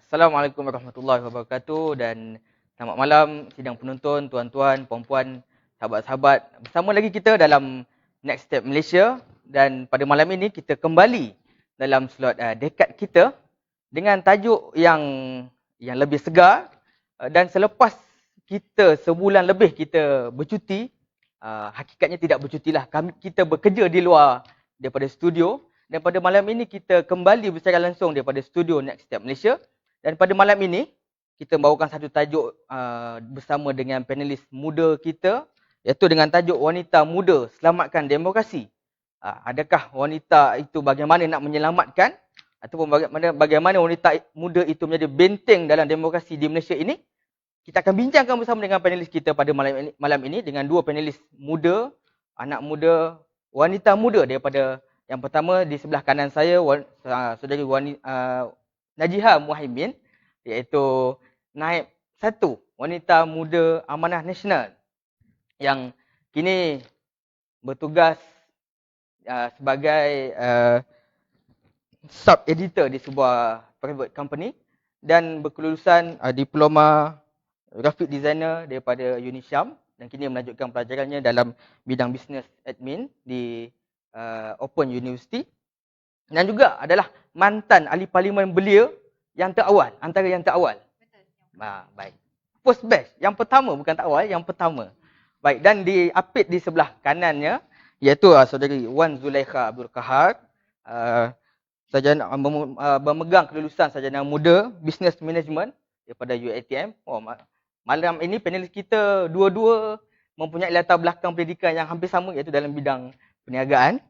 Assalamualaikum warahmatullahi wabarakatuh dan selamat malam sidang penonton, tuan-tuan, puan-puan, sahabat-sahabat. Bersama lagi kita dalam Next Step Malaysia dan pada malam ini kita kembali dalam slot dekad kita dengan tajuk yang lebih segar dan selepas kita sebulan lebih kita bercuti, hakikatnya tidak bercutilah. Kita bekerja di luar daripada studio dan pada malam ini kita kembali bersecara langsung daripada studio Next Step Malaysia. Dan pada malam ini, kita bawakan satu tajuk bersama dengan panelis muda kita, iaitu dengan tajuk Wanita Muda Selamatkan Demokrasi. Adakah wanita itu bagaimana nak menyelamatkan ataupun bagaimana wanita muda itu menjadi benteng dalam demokrasi di Malaysia ini? Kita akan bincangkan bersama dengan panelis kita pada malam ini dengan dua panelis muda, anak muda, wanita muda daripada yang pertama di sebelah kanan saya, saudari Najiha Muhaimin, iaitu Naib 1 Wanita Muda Amanah Nasional yang kini bertugas sebagai sub-editor di sebuah private company dan berkelulusan diploma graphic designer daripada UNISYAM dan kini melanjutkan pelajarannya dalam bidang business admin di Open University. Dan juga adalah mantan ahli parlimen belia yang terawal, antara yang terawal. Betul. Baik. First batch, yang pertama, bukan terawal, yang pertama. Baik, dan diapit di sebelah kanannya, iaitu saudari Wan Zulaikha Abdul Kahar, bermegang kelulusan sarjana muda Business Management daripada UiTM. Malam ini panelis kita dua-dua mempunyai latar belakang pendidikan yang hampir sama, iaitu dalam bidang perniagaan.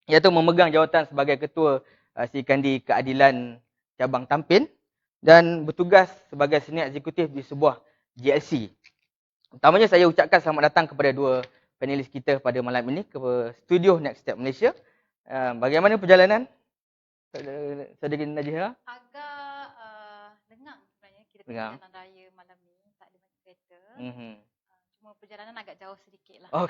Iaitu memegang jawatan sebagai Ketua Serikandi Keadilan Cabang Tampin dan bertugas sebagai senior eksekutif di sebuah GLC. Utamanya saya ucapkan selamat datang kepada dua panelis kita pada malam ini ke studio Next Step Malaysia. Bagaimana perjalanan saudari Najiha? Agak lengang sebenarnya kita jalan raya malam ni, tak ada banyak kereta. Cuma perjalanan agak jauh sedikit lah.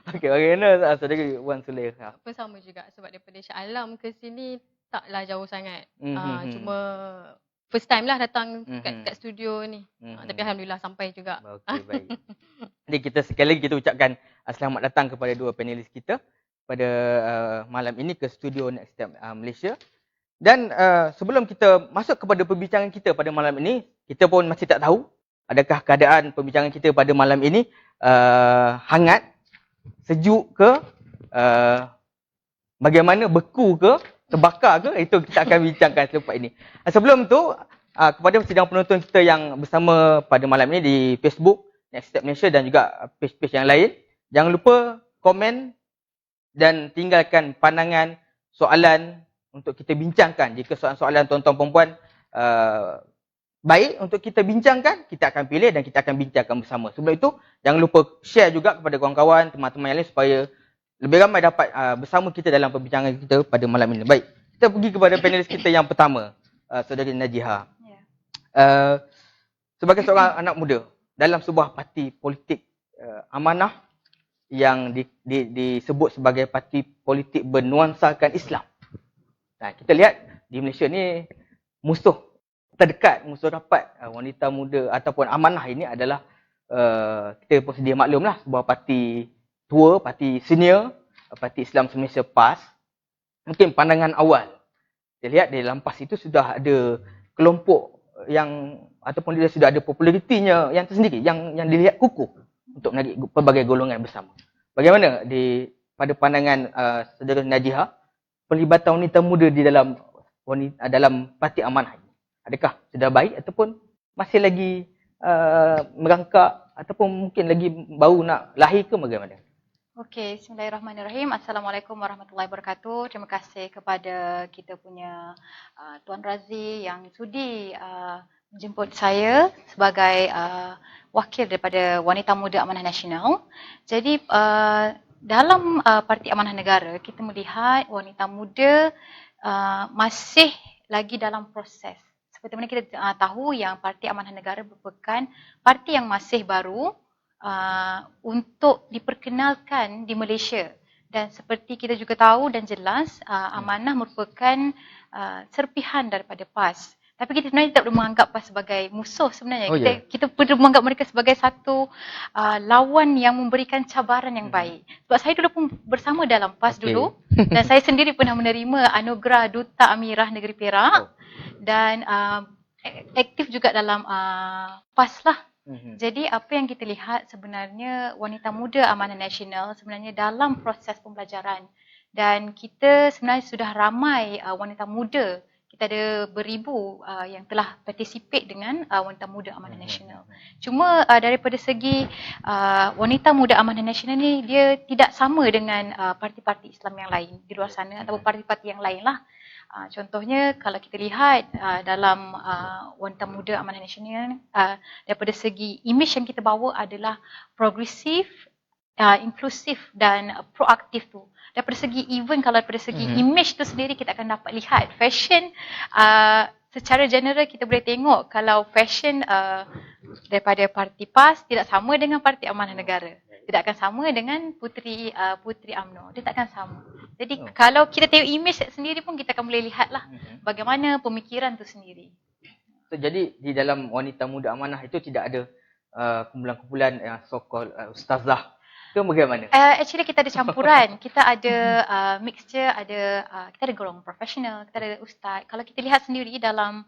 Okey, bagaimana saudari Wan Zulaikha? Apa sama juga sebab daripada Shah Alam ke sini taklah jauh sangat. Cuma first time lah datang kat studio ni. Tapi alhamdulillah sampai juga. Okey, baik. Jadi kita sekali lagi kita ucapkan selamat datang kepada dua panelis kita pada malam ini ke studio Next Step Malaysia. Dan sebelum kita masuk kepada perbincangan kita pada malam ini, kita pun masih tak tahu adakah keadaan perbincangan kita pada malam ini hangat, sejuk ke, bagaimana, beku ke, terbakar ke, itu kita akan bincangkan selepas ini. Sebelum tu, kepada sidang penonton kita yang bersama pada malam ini di Facebook Next Step Malaysia dan juga page-page yang lain, jangan lupa komen dan tinggalkan pandangan, soalan untuk kita bincangkan. Jika soalan-soalan tuan-tuan perempuan baik untuk kita bincangkan, kita akan pilih dan kita akan bincangkan bersama. Sebelum itu, jangan lupa share juga kepada kawan-kawan, teman-teman yang lain supaya lebih ramai dapat bersama kita dalam perbincangan kita pada malam ini. Baik, kita pergi kepada panelis kita yang pertama, saudari Najiha. Sebagai seorang anak muda dalam sebuah parti politik amanah yang disebut sebagai parti politik bernuansakan Islam. Nah, kita lihat di Malaysia ni musuh terdekat, musuh rapat wanita muda ataupun amanah ini adalah kita pun sedia maklumlah sebuah parti tua, parti senior, Parti Islam Malaysia PAS. Mungkin pandangan awal kita lihat di dalam PAS itu sudah ada kelompok yang ataupun dia sudah ada popularitinya yang tersendiri, yang dilihat kukuh untuk menarik pelbagai golongan bersama. Bagaimana pada pandangan saudara Najiha, pelibatan wanita muda di dalam parti amanah ini? Adakah sudah baik ataupun masih lagi merangkak ataupun mungkin lagi baru nak lahir ke bagaimana? Okey, bismillahirrahmanirrahim. Assalamualaikum warahmatullahi wabarakatuh. Terima kasih kepada kita punya Tuan Razi yang sudi menjemput saya sebagai wakil daripada Wanita Muda Amanah Nasional. Jadi dalam Parti Amanah Negara, kita melihat wanita muda masih lagi dalam proses. Seperti mana kita tahu yang Parti Amanah Negara merupakan parti yang masih baru untuk diperkenalkan di Malaysia. Dan seperti kita juga tahu dan jelas, Amanah merupakan serpihan daripada PAS. Tapi kita sebenarnya tak perlu menganggap sebagai musuh sebenarnya. Oh, Kita perlu menganggap mereka sebagai satu lawan yang memberikan cabaran yang baik. Sebab saya dulu pun bersama dalam PAS dulu. Dan saya sendiri pernah menerima anugerah Duta Amirah Negeri Perak. Dan aktif juga dalam PAS lah. Jadi apa yang kita lihat sebenarnya wanita muda Amanah Nasional sebenarnya dalam proses pembelajaran. Dan kita sebenarnya sudah ramai wanita muda. Kita ada beribu yang telah participate dengan wanita muda Amanah Nasional. Cuma daripada segi wanita muda Amanah Nasional ni, dia tidak sama dengan parti-parti Islam yang lain di luar sana atau parti-parti yang lain lah. Contohnya kalau kita lihat dalam wanita muda Amanah Nasional, daripada segi image yang kita bawa adalah progresif, inklusif dan proaktif tu. Daripada segi event, kalau daripada segi image tu sendiri kita akan dapat lihat fashion secara general kita boleh tengok kalau fashion daripada parti PAS tidak sama dengan parti Amanah Negara. Tidak akan sama dengan Puteri UMNO. Dia tak akan sama. Jadi kalau kita tengok image sendiri pun kita akan boleh lihatlah bagaimana pemikiran tu sendiri. So, jadi di dalam wanita muda amanah itu tidak ada kumpulan-kumpulan yang so-called ustazah. Itu bagaimana? Actually kita ada campuran. Kita ada mixture, kita ada golongan profesional, kita ada ustaz. Kalau kita lihat sendiri dalam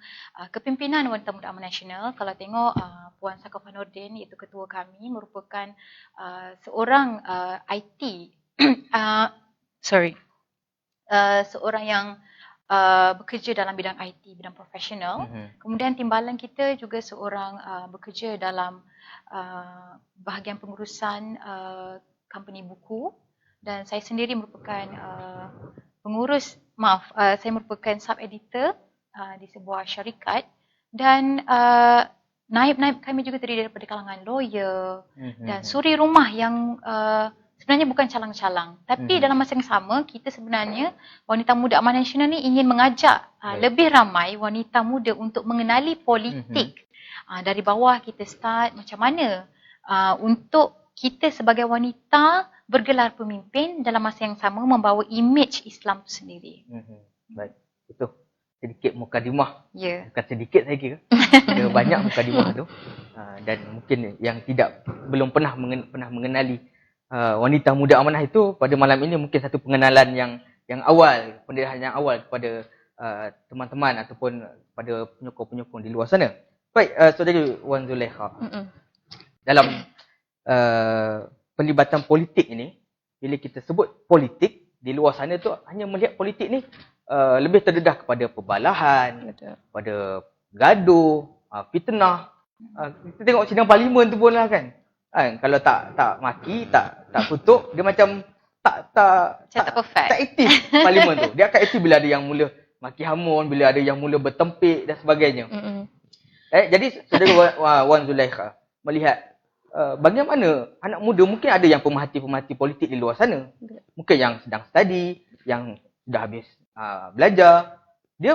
kepimpinan Wanita Muda Amanah Nasional, kalau tengok Puan Sakofah Nordin, iaitu ketua kami, merupakan seorang IT, seorang yang bekerja dalam bidang IT, bidang profesional. Kemudian timbalan kita juga seorang bekerja dalam bahagian pengurusan company buku, dan saya sendiri merupakan saya merupakan sub-editor di sebuah syarikat, dan naib-naib kami juga terdiri daripada kalangan lawyer dan suri rumah yang sebenarnya bukan calang-calang. Tapi dalam masa yang sama, kita sebenarnya Wanita Muda Amanah Nasional ni ingin mengajak lebih ramai wanita muda untuk mengenali politik. Dari bawah kita start macam mana untuk kita sebagai wanita bergelar pemimpin dalam masa yang sama membawa imej Islam tu sendiri. Baik, itu sedikit mukadimah. Bukan sedikit saya kira. Ada banyak mukadimah tu. Dan mungkin yang belum pernah mengenali wanita muda amanah itu, pada malam ini mungkin satu pengenalan yang awal, pendarahan yang awal kepada teman-teman ataupun pada penyokong-penyokong di luar sana. Baik, Saudari Wan Zulekha. Dalam pelibatan politik ini, bila kita sebut politik di luar sana tu hanya melihat politik ni lebih terdedah kepada perbalahan, kepada gaduh, fitnah. Kita tengok sidang parlimen tu pun lah kan. Kalau tak maki, tak kutuk, dia macam tak aktif parlimen tu. Dia akan aktif bila ada yang mula maki hamun, bila ada yang mula bertempik dan sebagainya. Jadi Saudari Wan Zulekha melihat bagaimana anak muda, mungkin ada yang pemerhati-pemerhati politik di luar sana, mungkin yang sedang study, yang sudah habis belajar, dia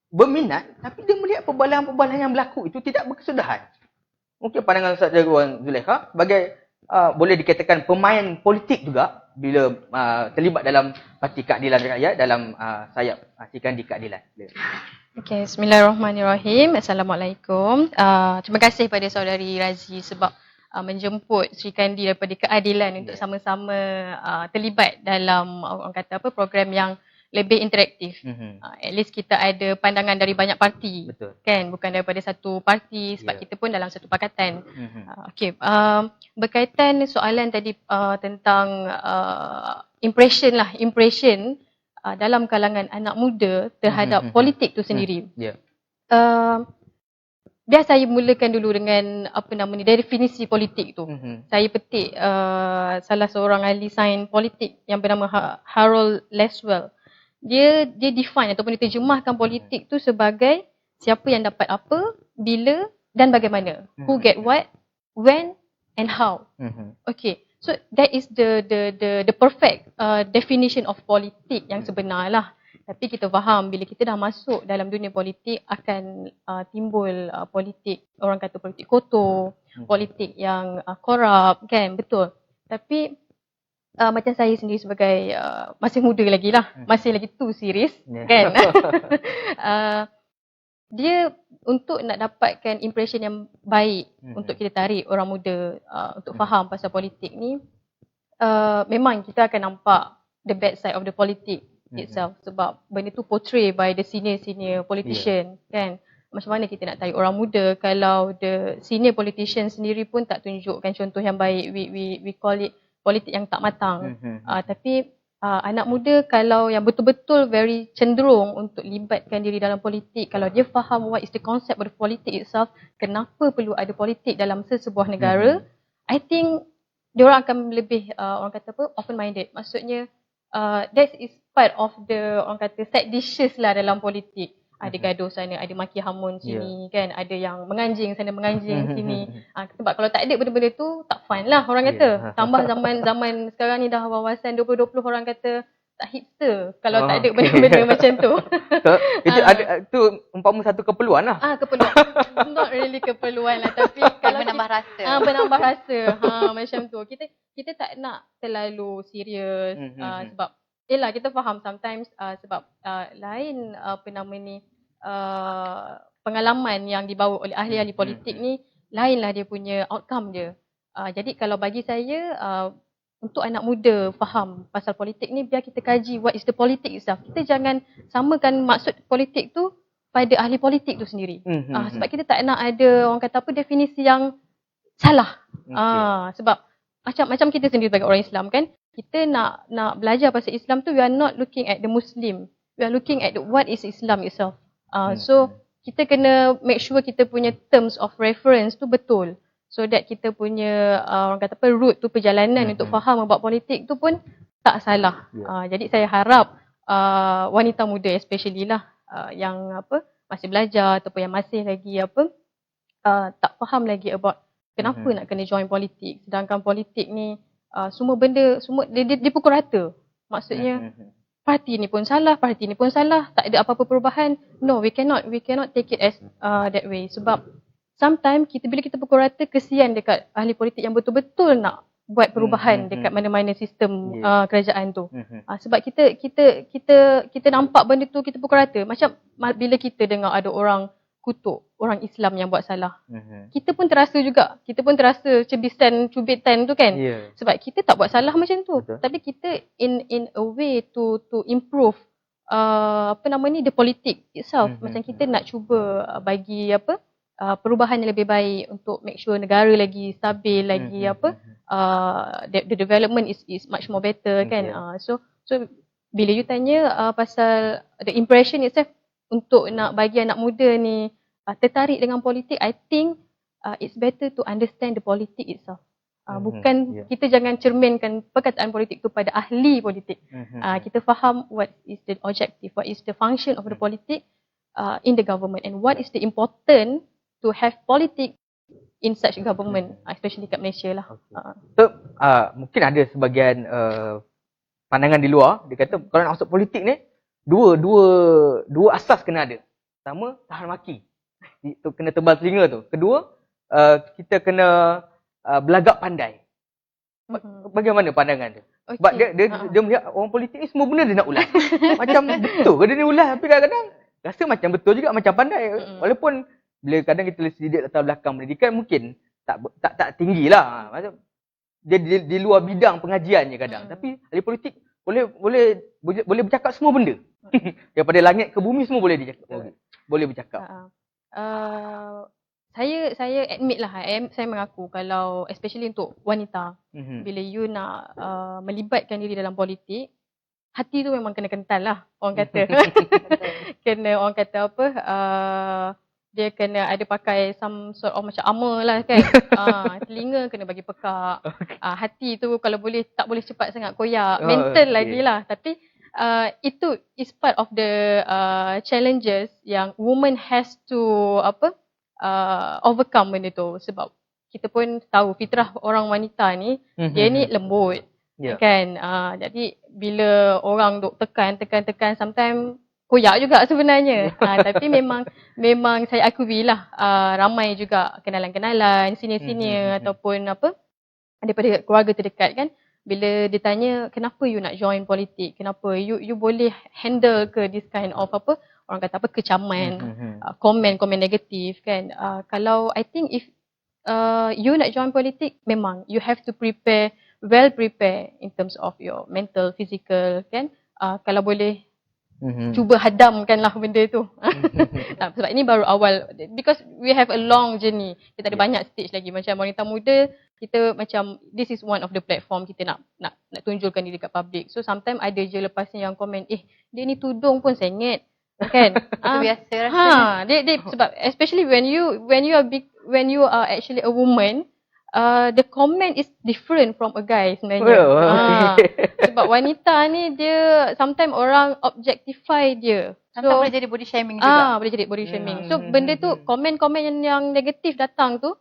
berminat tapi dia melihat perbalahan-perbalahan yang berlaku itu tidak berkesudahan. Mungkin pandangan Saudari Wan Zulekha sebagai boleh dikatakan pemain politik juga bila terlibat dalam Parti Keadilan Rakyat dalam sayap Sikandi Keadilan. Okay, bismillahirrahmanirrahim. Assalamualaikum. Terima kasih pada Saudari Razi sebab menjemput Sri Kandi daripada Keadilan untuk sama-sama terlibat dalam orang kata program yang lebih interaktif. At least kita ada pandangan dari banyak parti. Betul. Kan, bukan daripada satu parti sebab kita pun dalam satu pakatan. Okey, berkaitan soalan tadi tentang impression dalam kalangan anak muda terhadap politik tu sendiri. Biar saya mulakan dulu dengan definisi politik tu. Saya petik salah seorang ahli sains politik yang bernama Harold Laswell. Dia define ataupun diterjemahkan politik tu sebagai siapa yang dapat apa, bila dan bagaimana. Who get what, when and how. Okay. So that is the perfect definition of politik yang sebenar lah. Tapi kita faham bila kita dah masuk dalam dunia politik akan timbul politik, orang kata politik kotor, politik yang korup, kan, betul. Tapi macam saya sendiri sebagai masih muda lagi lah, masih lagi too serious, kan. dia untuk nak dapatkan impression yang baik untuk kita tarik orang muda untuk faham pasal politik ni, memang kita akan nampak the bad side of the politik itself, sebab benda tu portray by the senior politician, kan. Macam mana kita nak tarik orang muda kalau the senior politician sendiri pun tak tunjukkan contoh yang baik. We call it politik yang tak matang. Tapi anak muda kalau yang betul-betul very cenderung untuk libatkan diri dalam politik, kalau dia faham what is the concept of the politik itself, kenapa perlu ada politik dalam sesebuah negara, I think diorang akan lebih orang kata apa, open minded. Maksudnya that is part of the orang kata side dishes lah dalam politik. Ada gaduh sana, ada maki hamun sini, kan, ada yang menganjing sana, menganjing sini. Sebab kalau tak ada benda-benda tu, tak fun lah orang kata. Tambah zaman sekarang ni dah wawasan 2020, orang kata tak hipster kalau tak ada benda-benda macam tu. Itu ada tu umpama satu keperluan lah. Keperluan. Not really keperluan lah, tapi kalau menambah rasa. Menambah rasa. Macam tu. Kita tak nak terlalu serius sebab yelah, kita faham sometimes sebab lain pengalaman yang dibawa oleh ahli-ahli politik ni, lainlah dia punya outcome dia. Jadi kalau bagi saya, untuk anak muda faham pasal politik ni, biar kita kaji what is the politik itself. Kita jangan samakan maksud politik tu pada ahli politik tu sendiri. Sebab kita tak nak ada orang kata apa, definisi yang salah. Sebab macam kita sendiri sebagai orang Islam, kan, kita nak belajar pasal Islam tu, we are not looking at the Muslim, we are looking at what is Islam itself. So kita kena make sure kita punya terms of reference tu betul, so that kita punya orang kata apa, route tu, perjalanan untuk faham about politik tu pun tak salah. Jadi saya harap wanita muda especially lah, yang apa, masih belajar ataupun yang masih lagi tak faham lagi about kenapa nak kena join politik, sedangkan politik ni semua benda dia pukul rata. Maksudnya parti ni pun salah, parti ni pun salah, tak ada apa-apa perubahan. No, we cannot take it as that way. Sebab sometimes bila kita pukul rata, kesian dekat ahli politik yang betul-betul nak buat perubahan dekat mana-mana sistem kerajaan tu. Sebab kita nampak benda tu, kita pukul rata. Macam bila kita dengar ada orang kutuk orang Islam yang buat salah, kita pun terasa juga, kita pun terasa cubitan tu, kan. Sebab kita tak buat salah macam tu. Betul. Tapi kita in a way to improve the politik itself. Macam kita nak cuba bagi perubahan yang lebih baik untuk make sure negara lagi stabil, lagi the development is much more better, kan. So bila you tanya pasal the impression itself, untuk nak bagi anak muda ni tertarik dengan politik, I think it's better to understand the politik itself. Bukan, kita jangan cerminkan perkataan politik tu pada ahli politik. Kita faham what is the objective, what is the function of the politik in the government, and what is the important to have politik in such government, especially kat Malaysia lah. So mungkin ada sebahagian pandangan di luar, dia kata kalau nak masuk politik ni, dua asas kena ada. Pertama, tahan maki. Itu kena tebal telinga tu. Kedua, kita kena belagak pandai. Bagaimana pandangan tu? Sebab dia melihat orang politik ni semua benda dia nak ulas. Macam betul ke dia ni ulas, tapi kadang-kadang rasa macam betul juga, macam pandai. Walaupun bila kadang kita lihat latar belakang pendidikan mungkin tak tinggi lah. Macam dia di luar bidang pengajiannya kadang. Tapi ahli politik boleh bercakap semua benda. Daripada langit ke bumi semua boleh dicakap. Boleh bercakap. Saya admit lah, saya mengaku kalau especially untuk wanita, bila you nak melibatkan diri dalam politik, hati tu memang kena kental lah, orang kata. Kena orang kata apa, dia kena ada pakai some sort of macam armor lah, kan. Telinga kena bagi pekak. Hati tu kalau boleh tak boleh cepat sangat koyak. Mental lagi lah. Tapi itu is part of the challenges yang woman has to overcome benda tu. Sebab kita pun tahu fitrah orang wanita ni, dia ni lembut, kan. Jadi bila orang duk tekan sometimes koyak juga sebenarnya. Tapi memang saya akui lah, ramai juga kenalan-kenalan senior-senior ataupun daripada keluarga terdekat, kan. Bila ditanya kenapa you nak join politik, kenapa you boleh handle ke this kind of orang kata apa, kecaman, komen negatif kan. Kalau I think if you nak join politik, memang you have to well prepare in terms of your mental, physical kan. Kalau boleh cuba hadamkanlah benda tu. Sebab ini baru awal, because we have a long journey. Kita ada banyak stage lagi. Macam wanita muda, kita macam this is one of the platform kita nak tunjulkan diri dekat public. So sometimes ada je lepas ni yang komen, dia ni tudung pun sengit. Kan? Itu biasa rasanya. Dia sebab especially when you are actually a woman, the comment is different from a guy sebenarnya. Sebab wanita ni dia sometimes orang objectify dia. Sometimes boleh jadi body shaming juga. Boleh jadi body shaming. So benda tu, komen-komen yang negatif datang tu,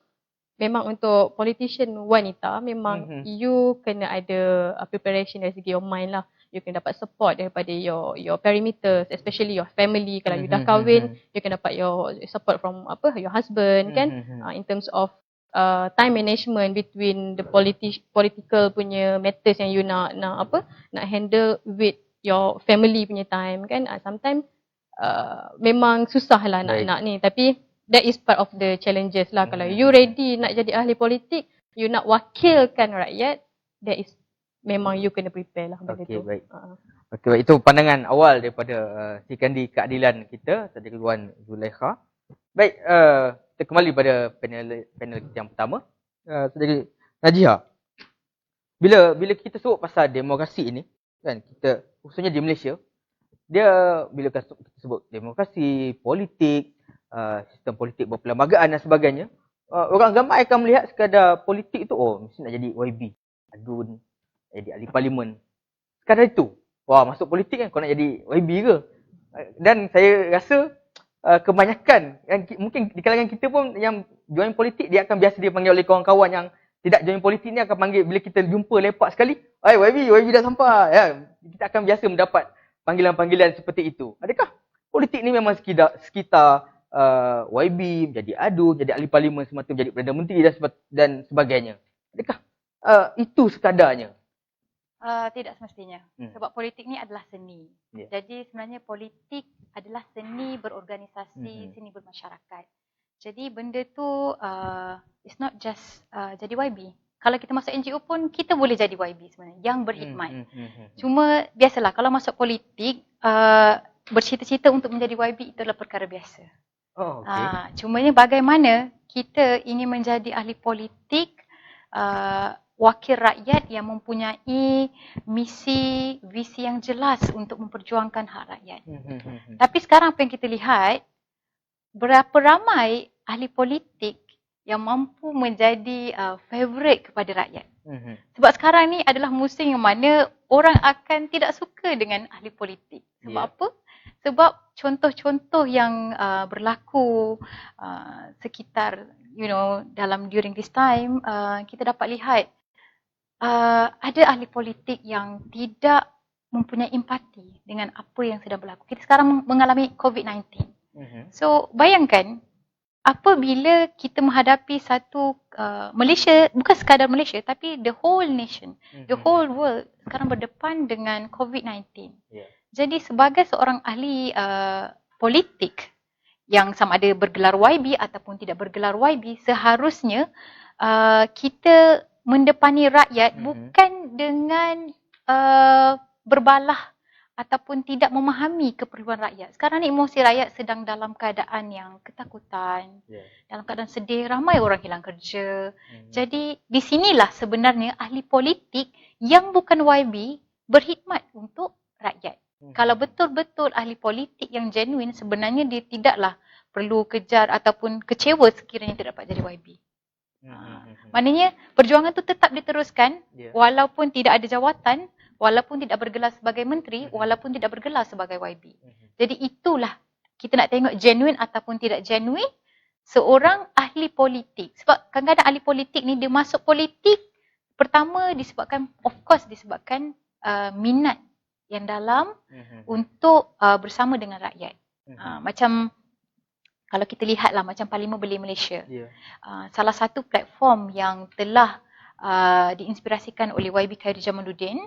memang untuk politician wanita, memang you kena ada preparation dari segi your mind lah. You kena dapat support daripada your perimeters, especially your family. Kalau you dah kahwin, you kena dapat your support from your husband kan, in terms of time management between the political punya matters yang you nak handle with your family punya time kan. Sometimes memang susah lah nak ni, tapi that is part of the challenges lah. Kalau you ready nak jadi ahli politik, you nak wakilkan rakyat, that is memang you kena prepare lah benda tu. Baik. Okey, baik. Itu pandangan awal daripada si Kandi Keadilan kita, Saudari Wan Zulaikha. Baik, kita kembali pada panel kita yang pertama. Saudari Najihah, bila kita sebut pasal demokrasi ini, kan, kita khususnya di Malaysia, dia bila kita sebut demokrasi, politik, sistem politik berperlembagaan dan sebagainya, orang ramai akan melihat sekadar politik tu, mesti nak jadi YB, adun, jadi ahli parlimen. Sekadar itu. Wah, masuk politik kan kau nak jadi YB ke? Dan saya rasa kebanyakan, mungkin di kalangan kita pun yang join politik, dia akan biasa dipanggil oleh kawan-kawan yang tidak join politik ni, akan panggil bila kita jumpa lepak sekali, YB dah sampai. Ya, kita akan biasa mendapat panggilan-panggilan seperti itu. Adakah politik ni memang sekitar YB, menjadi adun, jadi ahli parlimen semata, menjadi Perdana Menteri dan sebagainya? Adakah itu sekadarnya? Tidak semestinya. Sebab politik ni adalah seni. Jadi sebenarnya politik adalah seni berorganisasi, seni bermasyarakat. Jadi benda tu it's not just jadi YB. Kalau kita masuk NGO pun kita boleh jadi YB sebenarnya yang berkhidmat. Cuma biasalah kalau masuk politik bercita-cita untuk menjadi YB itu adalah perkara biasa. Cumanya bagaimana kita ingin menjadi ahli politik, wakil rakyat yang mempunyai misi, visi yang jelas untuk memperjuangkan hak rakyat. Tapi sekarang apa yang kita lihat, berapa ramai ahli politik yang mampu menjadi favourite kepada rakyat. Sebab sekarang ni adalah musim yang mana orang akan tidak suka dengan ahli politik. Sebab apa? Sebab contoh-contoh yang berlaku sekitar, during this time, kita dapat lihat ada ahli politik yang tidak mempunyai empati dengan apa yang sedang berlaku. Kita sekarang mengalami COVID-19. So, bayangkan apabila kita menghadapi satu Malaysia, bukan sekadar Malaysia, tapi the whole nation, the whole world sekarang berdepan dengan COVID-19. Jadi sebagai seorang ahli politik yang sama ada bergelar YB ataupun tidak bergelar YB, seharusnya kita mendepani rakyat bukan dengan berbalah ataupun tidak memahami keperluan rakyat. Sekarang ni emosi rakyat sedang dalam keadaan yang ketakutan, dalam keadaan sedih, ramai orang hilang kerja. Jadi di sinilah sebenarnya ahli politik yang bukan YB berkhidmat untuk rakyat. Kalau betul-betul ahli politik yang genuine, sebenarnya dia tidaklah perlu kejar ataupun kecewa sekiranya tidak dapat jadi YB. Maknanya perjuangan tu tetap diteruskan walaupun tidak ada jawatan, walaupun tidak bergelar sebagai menteri, walaupun tidak bergelar sebagai YB. Jadi itulah kita nak tengok genuine ataupun tidak genuine seorang ahli politik. Sebab kadang-kadang ahli politik ni dia masuk politik pertama disebabkan, of course disebabkan minat yang dalam untuk bersama dengan rakyat. Macam kalau kita lihatlah macam Parlimen Belia Malaysia. Salah satu platform yang telah diinspirasikan oleh YB Khairy Jamaluddin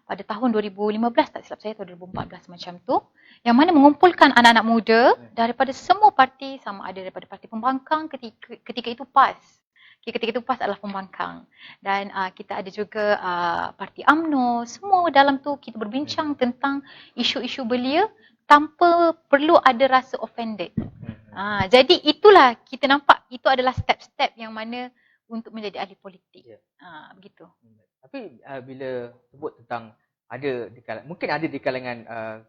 pada tahun 2015 tak silap saya, atau 2014 macam tu, yang mana mengumpulkan anak-anak muda daripada semua parti, sama ada daripada parti pembangkang, ketika itu PAS. Ketika itu PAS adalah pembangkang. Dan kita ada juga parti UMNO, semua dalam tu kita berbincang tentang isu-isu belia tanpa perlu ada rasa offended. Jadi itulah kita nampak, itu adalah step-step yang mana untuk menjadi ahli politik. Begitu. Tapi bila sebut tentang mungkin ada di kalangan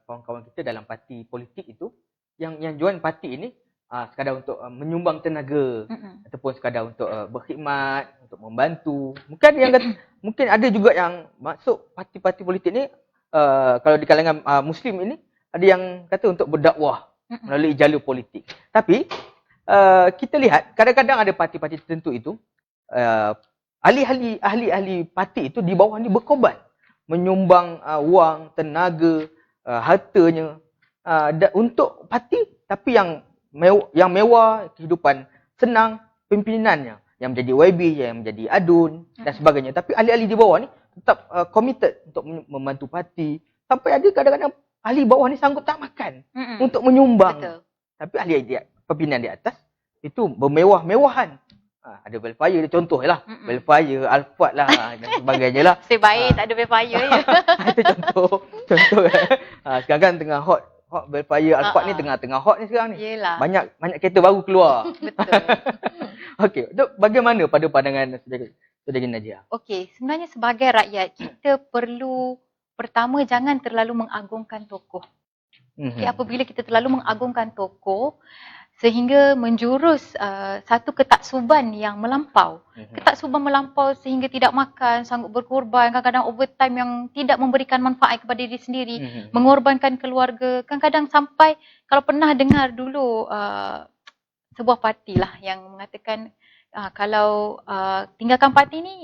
kawan-kawan kita dalam parti politik itu yang join parti ini sekadar untuk menyumbang tenaga ataupun sekadar untuk berkhidmat, untuk membantu. Mungkin ada juga yang masuk parti-parti politik ni kalau di kalangan Muslim ini ada yang kata untuk berdakwah melalui jalur politik. Tapi kita lihat kadang-kadang ada parti-parti tertentu itu ahli-ahli parti itu di bawah ni berkorban menyumbang wang, tenaga, hartanya untuk parti, tapi yang mewah, kehidupan senang pimpinannya, yang menjadi YB, yang menjadi adun dan sebagainya. Tapi ahli-ahli di bawah ni tetap committed untuk membantu parti, sampai ada kadang-kadang ahli bawah ni sanggup tak makan untuk menyumbang. Betul. Tapi ahli pimpinan di atas itu bermewah-mewahan. Ada Belfire dia contoh lah. Belfire, Alphard lah dan sebagainya lah. Sebaik tak ada Belfire je. Itu contoh. Sekarang kan tengah hot Belfire, Alphard ni tengah hot ni sekarang ni. Yelah. Banyak kereta baru keluar. Betul. Okey, bagaimana pada pandangan Saudari Najia? Okey, sebenarnya sebagai rakyat kita perlu pertama jangan terlalu mengagungkan tokoh. Okay, apabila kita terlalu mengagungkan tokoh sehingga menjurus satu ketaksuban yang melampau. Ketaksuban melampau sehingga tidak makan, sanggup berkorban, kadang-kadang overtime yang tidak memberikan manfaat kepada diri sendiri, mengorbankan keluarga. Kadang-kadang sampai, kalau pernah dengar dulu sebuah parti lah yang mengatakan kalau tinggalkan parti ni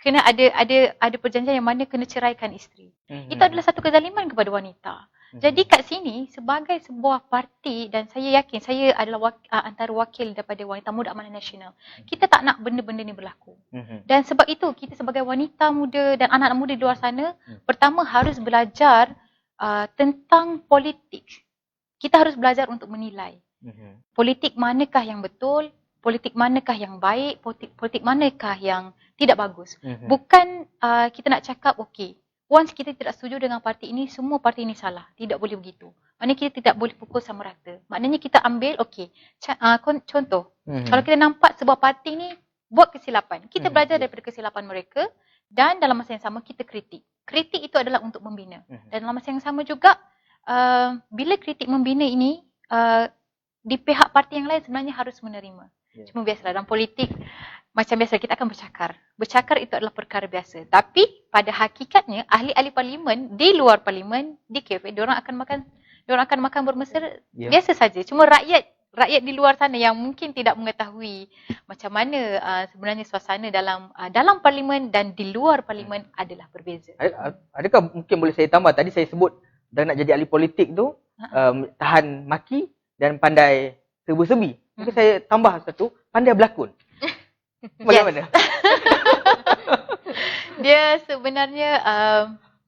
kena ada perjanjian yang mana kena ceraikan isteri. Itu adalah satu kezaliman kepada wanita. Jadi kat sini sebagai sebuah parti, dan saya yakin saya adalah antara wakil daripada Wanita Muda Amanah Nasional, kita tak nak benda-benda ni berlaku. Dan sebab itu kita sebagai wanita muda dan anak-anak muda di luar sana, pertama harus belajar tentang politik. Kita harus belajar untuk menilai politik manakah yang betul, politik manakah yang baik, politik manakah yang tidak bagus. Bukan kita nak cakap okey, once kita tidak setuju dengan parti ini, semua parti ini salah. Tidak boleh begitu. Maknanya kita tidak boleh pukul sama rata. Maknanya kita ambil, okey, contoh. Kalau kita nampak sebuah parti ni buat kesilapan, kita belajar daripada kesilapan mereka dan dalam masa yang sama kita kritik. Kritik itu adalah untuk membina. Dan dalam masa yang sama juga, bila kritik membina ini, di pihak parti yang lain sebenarnya harus menerima. Cuma biasalah dalam politik, macam biasa kita akan bercakar. Bercakar itu adalah perkara biasa. Tapi pada hakikatnya ahli-ahli parlimen di luar parlimen, di kafe, diorang akan makan bermesra biasa saja. Cuma rakyat di luar sana yang mungkin tidak mengetahui macam mana sebenarnya suasana dalam parlimen dan di luar parlimen adalah berbeza. Adakah mungkin boleh saya tambah, tadi saya sebut dan nak jadi ahli politik tu tahan maki dan pandai serba-serbi. Mungkin saya tambah satu, pandai berlakon. Bagaimana? Dia sebenarnya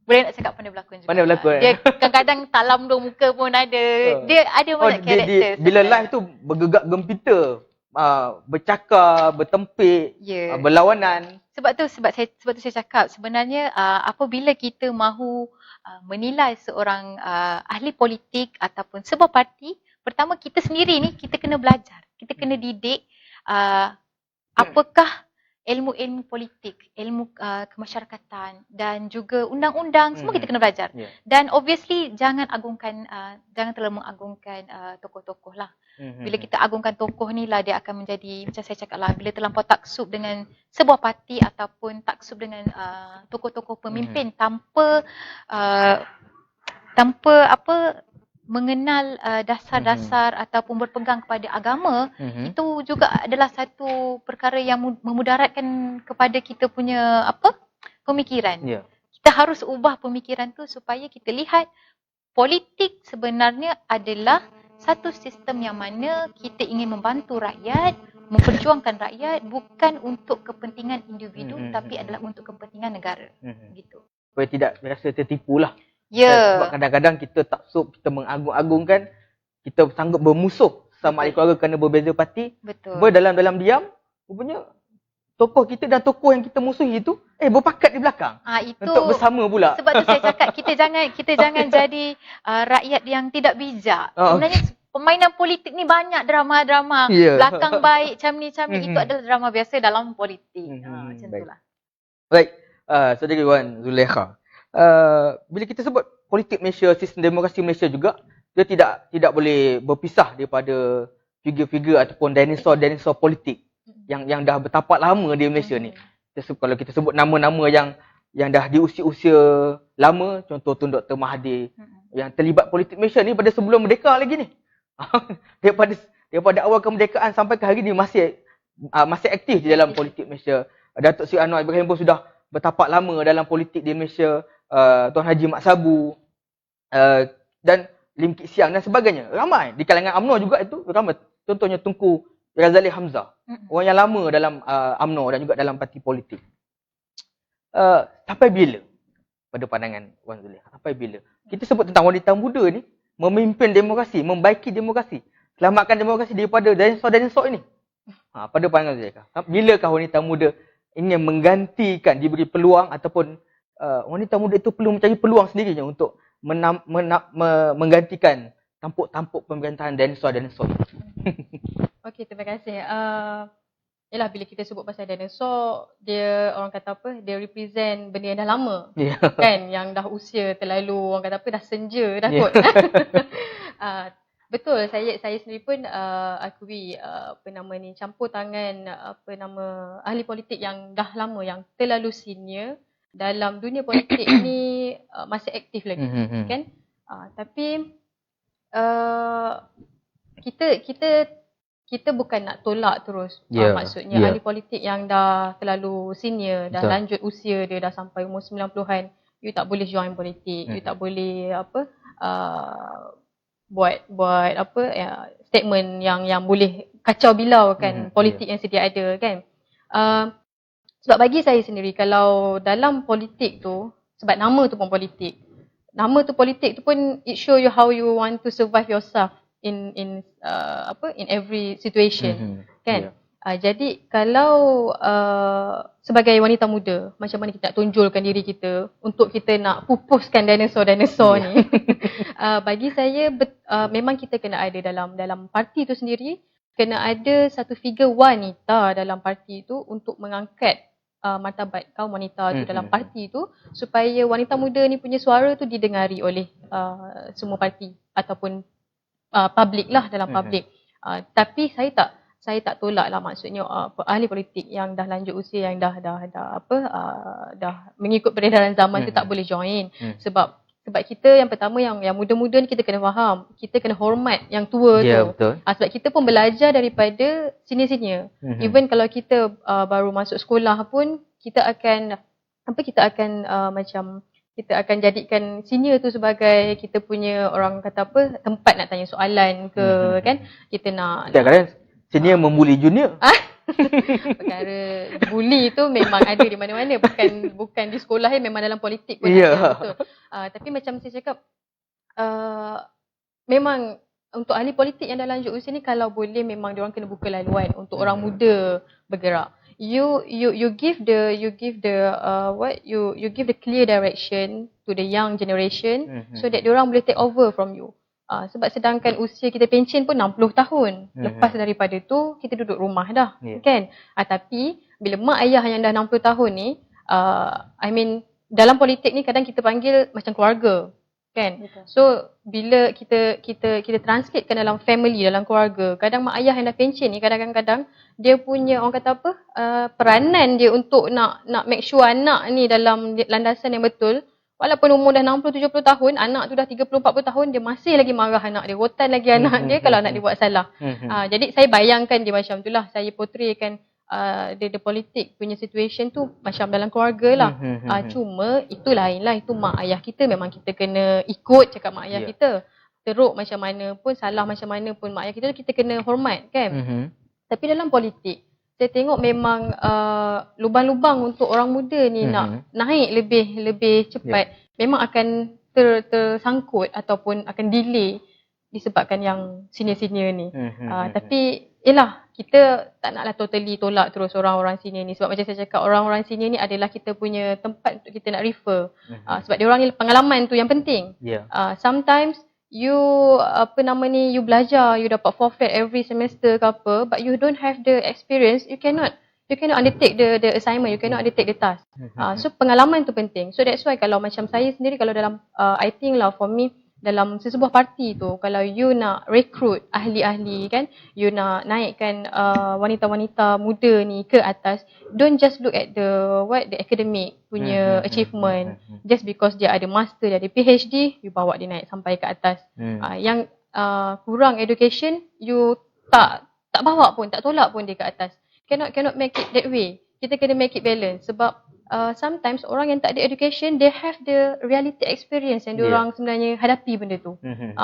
boleh nak cakap pandai berlakon juga. Pandai berlakon. Dia kadang-kadang talam dua muka pun ada. Dia ada banyak karakter. Bila live tu bergegak gempita, bercakar, bertempik, berlawanan. Sebab tu saya cakap sebenarnya apabila kita mahu menilai seorang ahli politik ataupun sebuah parti, pertama kita sendiri ni kita kena belajar. Kita kena didik apakah ilmu-ilmu politik, ilmu kemasyarakatan dan juga undang-undang, semua kita kena belajar. Dan obviously jangan terlalu mengagungkan tokoh-tokoh lah. Bila kita agungkan tokoh ni lah, dia akan menjadi, macam saya cakap lah, bila terlampau taksub dengan sebuah parti ataupun taksub dengan tokoh-tokoh pemimpin tanpa mengenal dasar-dasar ataupun berpegang kepada agama, itu juga adalah satu perkara yang memudaratkan kepada kita punya pemikiran. Kita harus ubah pemikiran tu supaya kita lihat politik sebenarnya adalah satu sistem yang mana kita ingin membantu rakyat, memperjuangkan rakyat, bukan untuk kepentingan individu tapi adalah untuk kepentingan negara. Gitu. supaya tidak rasa tertipu lah. Ya. Sebab kadang-kadang kita taksub, kita mengagung-agungkan, kita sanggup bermusuh sama ahli keluarga kerana berbeza parti. Betul. Dalam diam, rupanya tokoh kita dan tokoh yang kita musuhi itu berpakat di belakang. Itu untuk bersama pula. Sebab tu saya cakap kita jangan jadi rakyat yang tidak bijak. Sebenarnya permainan politik ni banyak drama-drama. Belakang baik macam ni. Itu adalah drama biasa dalam politik. Macam itulah. Baik. Saudari Wan Zulekha. Bila kita sebut politik Malaysia, sistem demokrasi Malaysia juga, dia tidak boleh berpisah daripada figure-figure ataupun dinosaur politik yang dah bertapak lama di Malaysia ni. Kalau kita sebut nama-nama yang dah di usia-usia lama, contoh Tun Dr. Mahathir, yang terlibat politik Malaysia ni pada sebelum merdeka lagi ni. daripada awal kemerdekaan sampai ke hari ni masih aktif di dalam politik Malaysia. Datuk Seri Anwar Ibrahim pun sudah bertapak lama dalam politik di Malaysia. Tuan Haji Mat Sabu dan Lim Kit Siang dan sebagainya. Ramai di kalangan UMNO juga itu ramai. Contohnya Tunku Razali Hamzah. Orang yang lama dalam UMNO dan juga dalam parti politik. Sampai bila? Pada pandangan Wan Zulekha, sampai bila? Kita sebut tentang wanita muda ni memimpin demokrasi, membaiki demokrasi, selamatkan demokrasi daripada dinosaur ini. Pada pandangan Zulekha, bilakah wanita muda ingin menggantikan, diberi peluang ataupun wanita muda itu perlu mencari peluang sendirinya untuk menggantikan tampuk-tampuk pemerintahan dinosaur. Okey, terima kasih. Yalah, bila kita sebut pasal dinosaur, dia orang kata apa? Dia represent benda yang dah lama. Kan? Yang dah usia terlalu, orang kata apa? Dah senja dah kot. Betul, saya sendiri pun akui campur tangan ahli politik yang dah lama, yang terlalu senior dalam dunia politik ni masih aktif lagi, kan? Tapi kita bukan nak tolak terus. Maksudnya ahli politik yang dah terlalu senior, dah lanjut usia dia, dah sampai umur 90-an, you tak boleh join politik, you tak boleh buat statement yang boleh kacau bilau kan politik yang sedia ada, kan. Sebab bagi saya sendiri, kalau dalam politik tu, sebab nama tu pun politik. Nama tu politik tu pun it show you how you want to survive yourself in every situation, kan. Jadi kalau sebagai wanita muda, macam mana kita nak tunjulkan diri kita untuk kita nak pupuskan dinosaur ni. Bagi saya memang kita kena ada dalam parti tu sendiri, kena ada satu figure wanita dalam parti tu untuk mengangkat martabat kaum wanita tu dalam parti tu, supaya wanita muda ni punya suara tu didengari oleh semua parti ataupun public lah, dalam public. Tapi saya tak tolak lah, maksudnya ahli politik yang dah lanjut usia, yang dah mengikut peredaran zaman tu tak boleh join. Sebab kita yang pertama, yang muda-muda ni kita kena faham, kita kena hormat yang tua tu. Betul. Sebab kita pun belajar daripada senior-senior. Even kalau kita baru masuk sekolah pun, kita akan jadikan senior tu sebagai kita punya, orang kata apa, tempat nak tanya soalan ke, kan. Kita nak senior membuli junior. Perkara bully tu memang ada di mana-mana, bukan di sekolah, memang dalam politik pun ada, betul. Tapi macam saya cakap, memang untuk ahli politik yang dah lanjut usia ni, kalau boleh memang diorang kena buka laluan untuk orang muda bergerak. You give the clear direction to the young generation, so that diorang boleh take over from you. Sebab sedangkan usia kita pencen pun 60 tahun. Lepas daripada tu, kita duduk rumah dah, kan. Tapi bila mak ayah yang dah 60 tahun ni, dalam politik ni kadang kita panggil macam keluarga, kan. Betul. So bila kita translatekan dalam family, dalam keluarga, kadang mak ayah yang dah pencen ni, kadang-kadang dia punya, orang kata apa, peranan dia untuk nak make sure anak ni dalam landasan yang betul. Walaupun umur dah 60-70 tahun, anak tu dah 30-40 tahun, dia masih lagi marah anak dia, rotan lagi anak dia kalau anak dia buat salah. Jadi saya bayangkan dia macam tu lah. Saya portraykan the politik punya situation tu macam dalam keluarga lah. Cuma itu lain lah, itu mak ayah kita, memang kita kena ikut cakap mak ayah kita. Teruk macam mana pun, salah macam mana pun mak ayah kita kena hormat, kan. Tapi dalam politik, saya tengok memang lubang-lubang untuk orang muda ni nak naik lebih cepat memang akan tersangkut ataupun akan delay disebabkan yang senior-senior ni. Tapi yelah, kita tak naklah totally tolak terus orang-orang senior ni, sebab macam saya cakap, orang-orang senior ni adalah kita punya tempat untuk kita nak refer. Sebab dia orang ni pengalaman tu yang penting. Sometimes you you belajar, you dapat forfeit every semester ke apa, but you don't have the experience, you cannot undertake the assignment, you cannot undertake the task. So pengalaman tu penting. So that's why kalau macam saya sendiri, kalau dalam I think lah for me, dalam sesebuah parti tu, kalau you nak recruit ahli-ahli kan, you nak naikkan wanita-wanita muda ni ke atas, don't just look at the academic punya achievement. Just because dia ada master, dia ada PhD, you bawa dia naik sampai ke atas. Yang kurang education, you tak bawa pun, tak tolak pun dia ke atas. Cannot make it that way. Kita kena make it balance, sebab sometimes orang yang tak ada education, they have the reality experience yang diorang sebenarnya hadapi benda tu.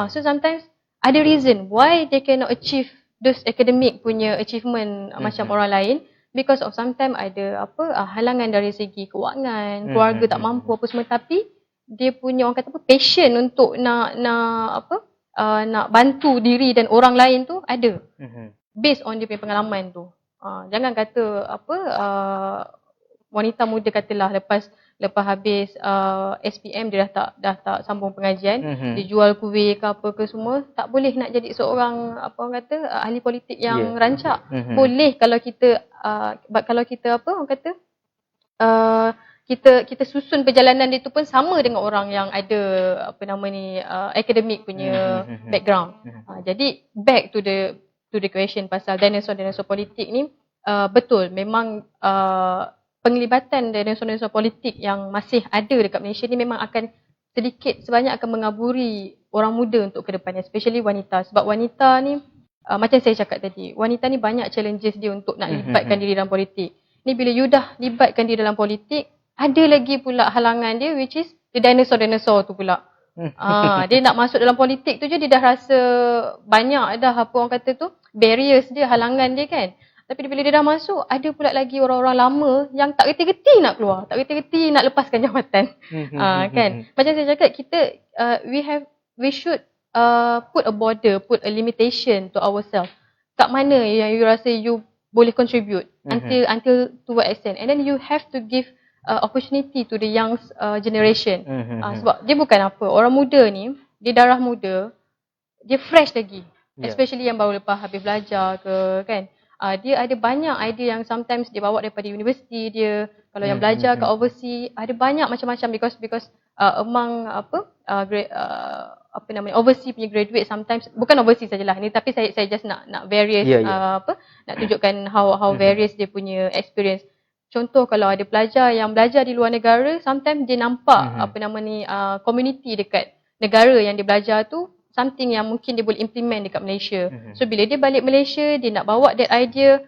So sometimes ada reason why they cannot achieve those academic punya achievement macam orang lain, because of sometimes ada halangan dari segi kewangan, keluarga tak mampu apa semua, tapi dia punya orang kata passion untuk nak bantu diri dan orang lain tu ada. Based on dia punya pengalaman tu. Jangan kata wanita muda katalah lepas habis SPM dia dah tak sambung pengajian, dia jual kuih ke apa ke semua, tak boleh nak jadi seorang ahli politik yang rancak. Boleh kalau kita kita susun perjalanan dia tu pun sama dengan orang yang ada akademik punya background. Jadi back to the question pasal dinosaur politik ni, betul memang penglibatan dinosaur politik yang masih ada dekat Malaysia ni memang akan sedikit sebanyak akan mengaburi orang muda untuk ke depannya, especially wanita. Sebab wanita ni macam saya cakap tadi, wanita ni banyak challenges dia untuk nak libatkan diri dalam politik. Ni bila you dah libatkan diri dalam politik, ada lagi pula halangan dia, which is the dinosaur tu pula. Dia nak masuk dalam politik tu je dia dah rasa banyak dah orang kata tu barriers dia, halangan dia kan. Tapi bila dia dah masuk, ada pula lagi orang-orang lama yang tak reti-reti nak keluar, tak reti-reti nak lepaskan jawatan. Kan? Macam saya cakap, kita we should put a border, put a limitation to ourselves. Kat mana yang you rasa you boleh contribute, until to what extent, and then you have to give opportunity to the young generation. Sebab dia bukan apa, orang muda ni, dia darah muda, dia fresh lagi, especially yang baru lepas habis belajar ke kan. Dia ada banyak idea yang sometimes dia bawa daripada universiti dia. Kalau yang belajar kat overseas, ada banyak macam-macam, because among overseas punya graduate, sometimes bukan overseas sajalah ni, tapi saya just nak various nak tunjukkan how various dia punya experience. Contoh, kalau ada pelajar yang belajar di luar negara, sometimes dia nampak community dekat negara yang dia belajar tu, something yang mungkin dia boleh implement dekat Malaysia. So bila dia balik Malaysia, dia nak bawa that idea.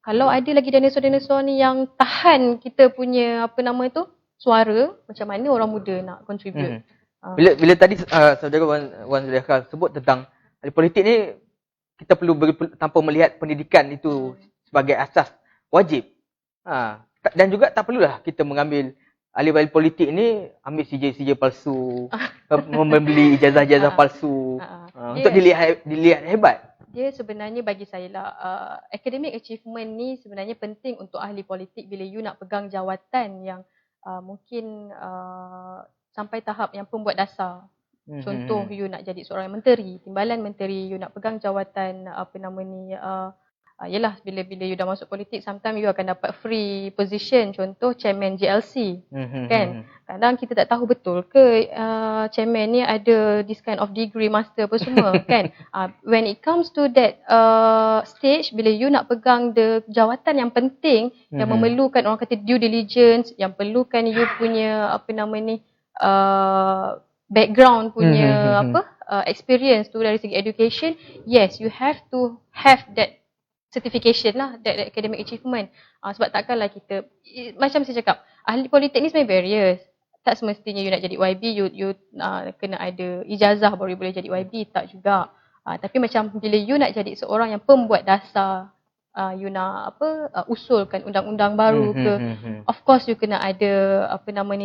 Kalau ada lagi dinosaur ni yang tahan kita punya suara, macam mana orang muda nak contribute. Bila tadi saudara Wan Zulaikha sebut tentang ahli politik ni, kita perlu tanpa melihat pendidikan itu sebagai asas wajib. Dan juga tak perlulah kita mengambil ahli-ahli politik ni ambil CJ palsu, membeli ijazah-ijazah palsu untuk dilihat hebat. Dia sebenarnya bagi saya lah, academic achievement ni sebenarnya penting untuk ahli politik bila you nak pegang jawatan yang mungkin sampai tahap yang pembuat dasar. Contoh, you nak jadi seorang menteri, timbalan menteri, you nak pegang jawatan yelah, bila you dah masuk politik, sometimes you akan dapat free position, contoh chairman JLC, kan. Kadang kita tak tahu betul ke chairman ni ada this kind of degree, master apa semua, kan. When it comes to that stage, bila you nak pegang the jawatan yang penting, yang memerlukan orang kata due diligence, yang perlukan you punya background punya experience tu dari segi education, yes, you have to have that certification lah, that academic achievement. Sebab takkanlah kita, macam saya cakap, ahli politik ni sebenarnya various. Tak semestinya you nak jadi YB, you kena ada ijazah baru boleh jadi YB, tak juga. Tapi macam bila you nak jadi seorang yang pembuat dasar you nak usulkan undang-undang baru ke, of course you kena ada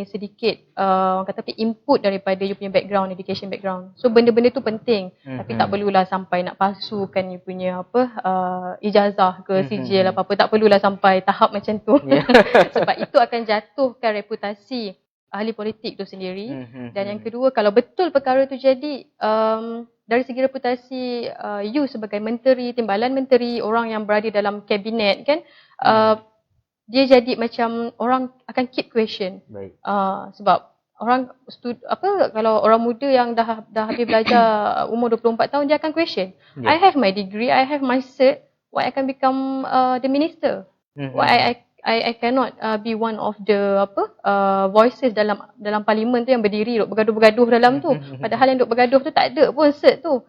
sedikit orang kata input daripada you punya background, education background. So benda-benda tu penting, tapi tak perlulah sampai nak palsukan you punya ijazah ke sijil apa-apa, tak perlulah sampai tahap macam tu. Sebab itu akan jatuhkan reputasi ahli politik tu sendiri. Dan yang kedua, kalau betul perkara tu jadi, dari segi reputasi you sebagai menteri, timbalan menteri, orang yang berada dalam kabinet kan, dia jadi macam orang akan keep question. Sebab orang kalau orang muda yang dah habis belajar umur 24 tahun, dia akan question. I have my degree, I have my cert, why I can become the minister? Why I cannot be one of the voices dalam parlimen tu yang berdiri duk bergaduh-bergaduh dalam tu, padahal yang duk bergaduh tu tak ada pun cert tu.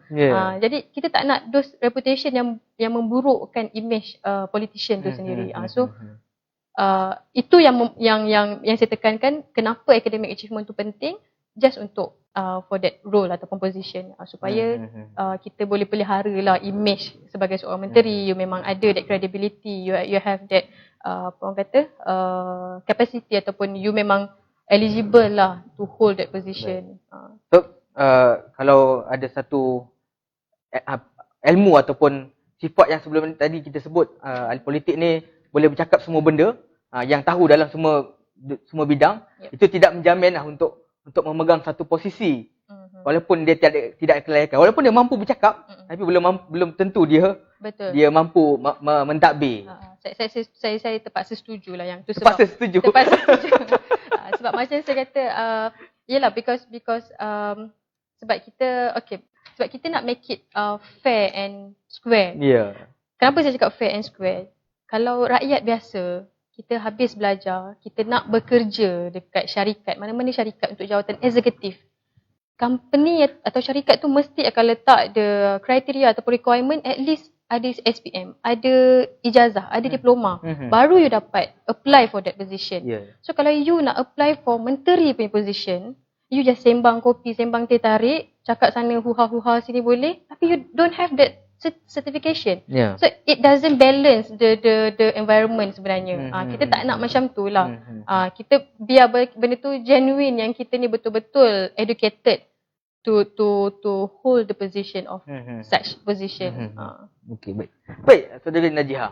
Jadi kita tak nak those reputation yang memburukkan image politician tu sendiri. So itu yang saya tekankan, kenapa academic achievement tu penting, just untuk for that role ataupun position, supaya kita boleh pelihara lah image sebagai seorang menteri. You memang ada that credibility, you have that capacity, ataupun you memang eligible lah to hold that position. So kalau ada satu ilmu ataupun sifat yang sebelum tadi kita sebut, ahli politik ni boleh bercakap semua benda, yang tahu dalam semua bidang, itu tidak menjamin lah untuk memegang satu posisi. Walaupun dia tidak kelayakan, walaupun dia mampu bercakap, tapi belum tentu dia mampu mentadbir. Saya terpaksa setuju lah yang tu. Terpaksa setuju. Sebab macam saya kata, yelah, because sebab kita nak make it fair and square. Kenapa saya cakap fair and square? Kalau rakyat biasa, kita habis belajar, kita nak bekerja dekat syarikat, mana-mana syarikat untuk jawatan eksekutif, company atau syarikat tu mesti akan letak the kriteria ataupun requirement, at least ada SPM, ada ijazah, ada diploma, baru you dapat apply for that position. So kalau you nak apply for menteri punya position, you just sembang kopi, sembang teh tarik, cakap sana huha-huha sini boleh, tapi you don't have that certification. So it doesn't balance the environment sebenarnya. Kita tak nak macam tu lah. Kita biar benda tu genuine, yang kita ni betul-betul educated to hold the position of such position. Okey, baik saudara Najiha.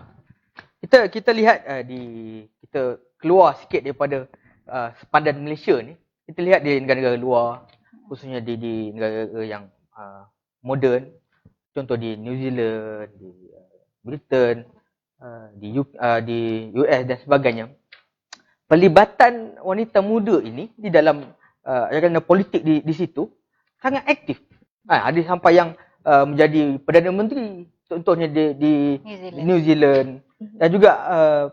Kita lihat kita keluar sikit daripada sepadan Malaysia ni. Kita lihat di negara-negara luar, khususnya di negara yang moden. Contoh di New Zealand, di Britain, di US dan sebagainya. Pelibatan wanita muda ini di dalam arena politik di situ sangat aktif. Ada sampai yang menjadi Perdana Menteri, contohnya di New Zealand. Dan juga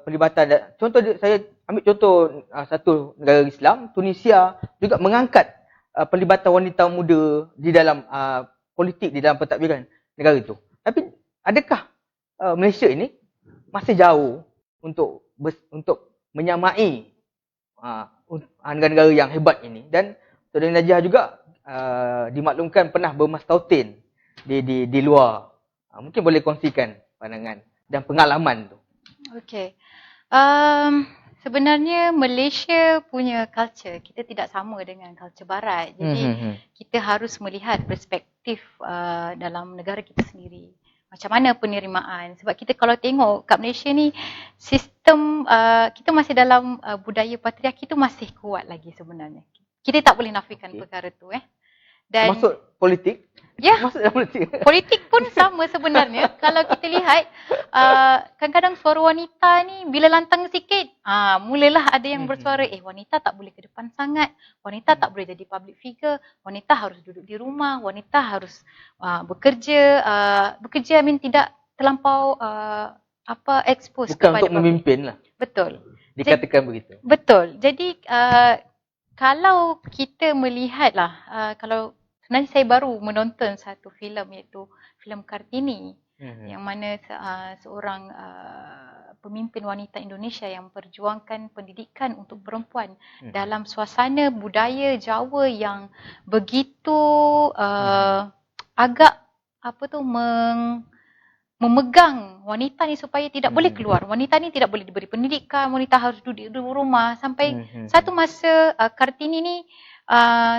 pelibatan, saya ambil contoh satu negara Islam, Tunisia, juga mengangkat pelibatan wanita muda di dalam politik, di dalam pentadbiran negara itu. Tapi adakah Malaysia ini masih jauh untuk menyamai negara-negara yang hebat ini? Dan saudara Najiha juga dimaklumkan pernah bermastautin di luar. Mungkin boleh kongsikan pandangan dan pengalaman tu. Okey. Sebenarnya Malaysia punya culture, kita tidak sama dengan culture barat. Jadi kita harus melihat perspektif dalam negara kita sendiri. Macam mana penerimaan. Sebab kita kalau tengok kat Malaysia ni, sistem kita masih dalam budaya patriarki tu masih kuat lagi sebenarnya. Kita tak boleh nafikan perkara tu. Dan masuk politik? Ya, masuk dalam politik. Politik pun sama sebenarnya. Kalau kita lihat, kadang-kadang suara wanita ni bila lantang sikit, mulalah ada yang bersuara, wanita tak boleh ke depan sangat, wanita tak boleh jadi public figure, wanita harus duduk di rumah, wanita harus bekerja. Bekerja tidak terlampau expose bukan kepada untuk memimpin lah. Betul. Dikatakan begitu. Betul. Jadi kalau kita melihatlah, kalau sebenarnya saya baru menonton satu filem, iaitu filem Kartini, yang mana seorang pemimpin wanita Indonesia yang memperjuangkan pendidikan untuk perempuan dalam suasana budaya Jawa yang begitu agak memegang wanita ni supaya tidak boleh keluar. Wanita ni tidak boleh diberi pendidikan, wanita harus duduk di rumah sampai satu masa Kartini ni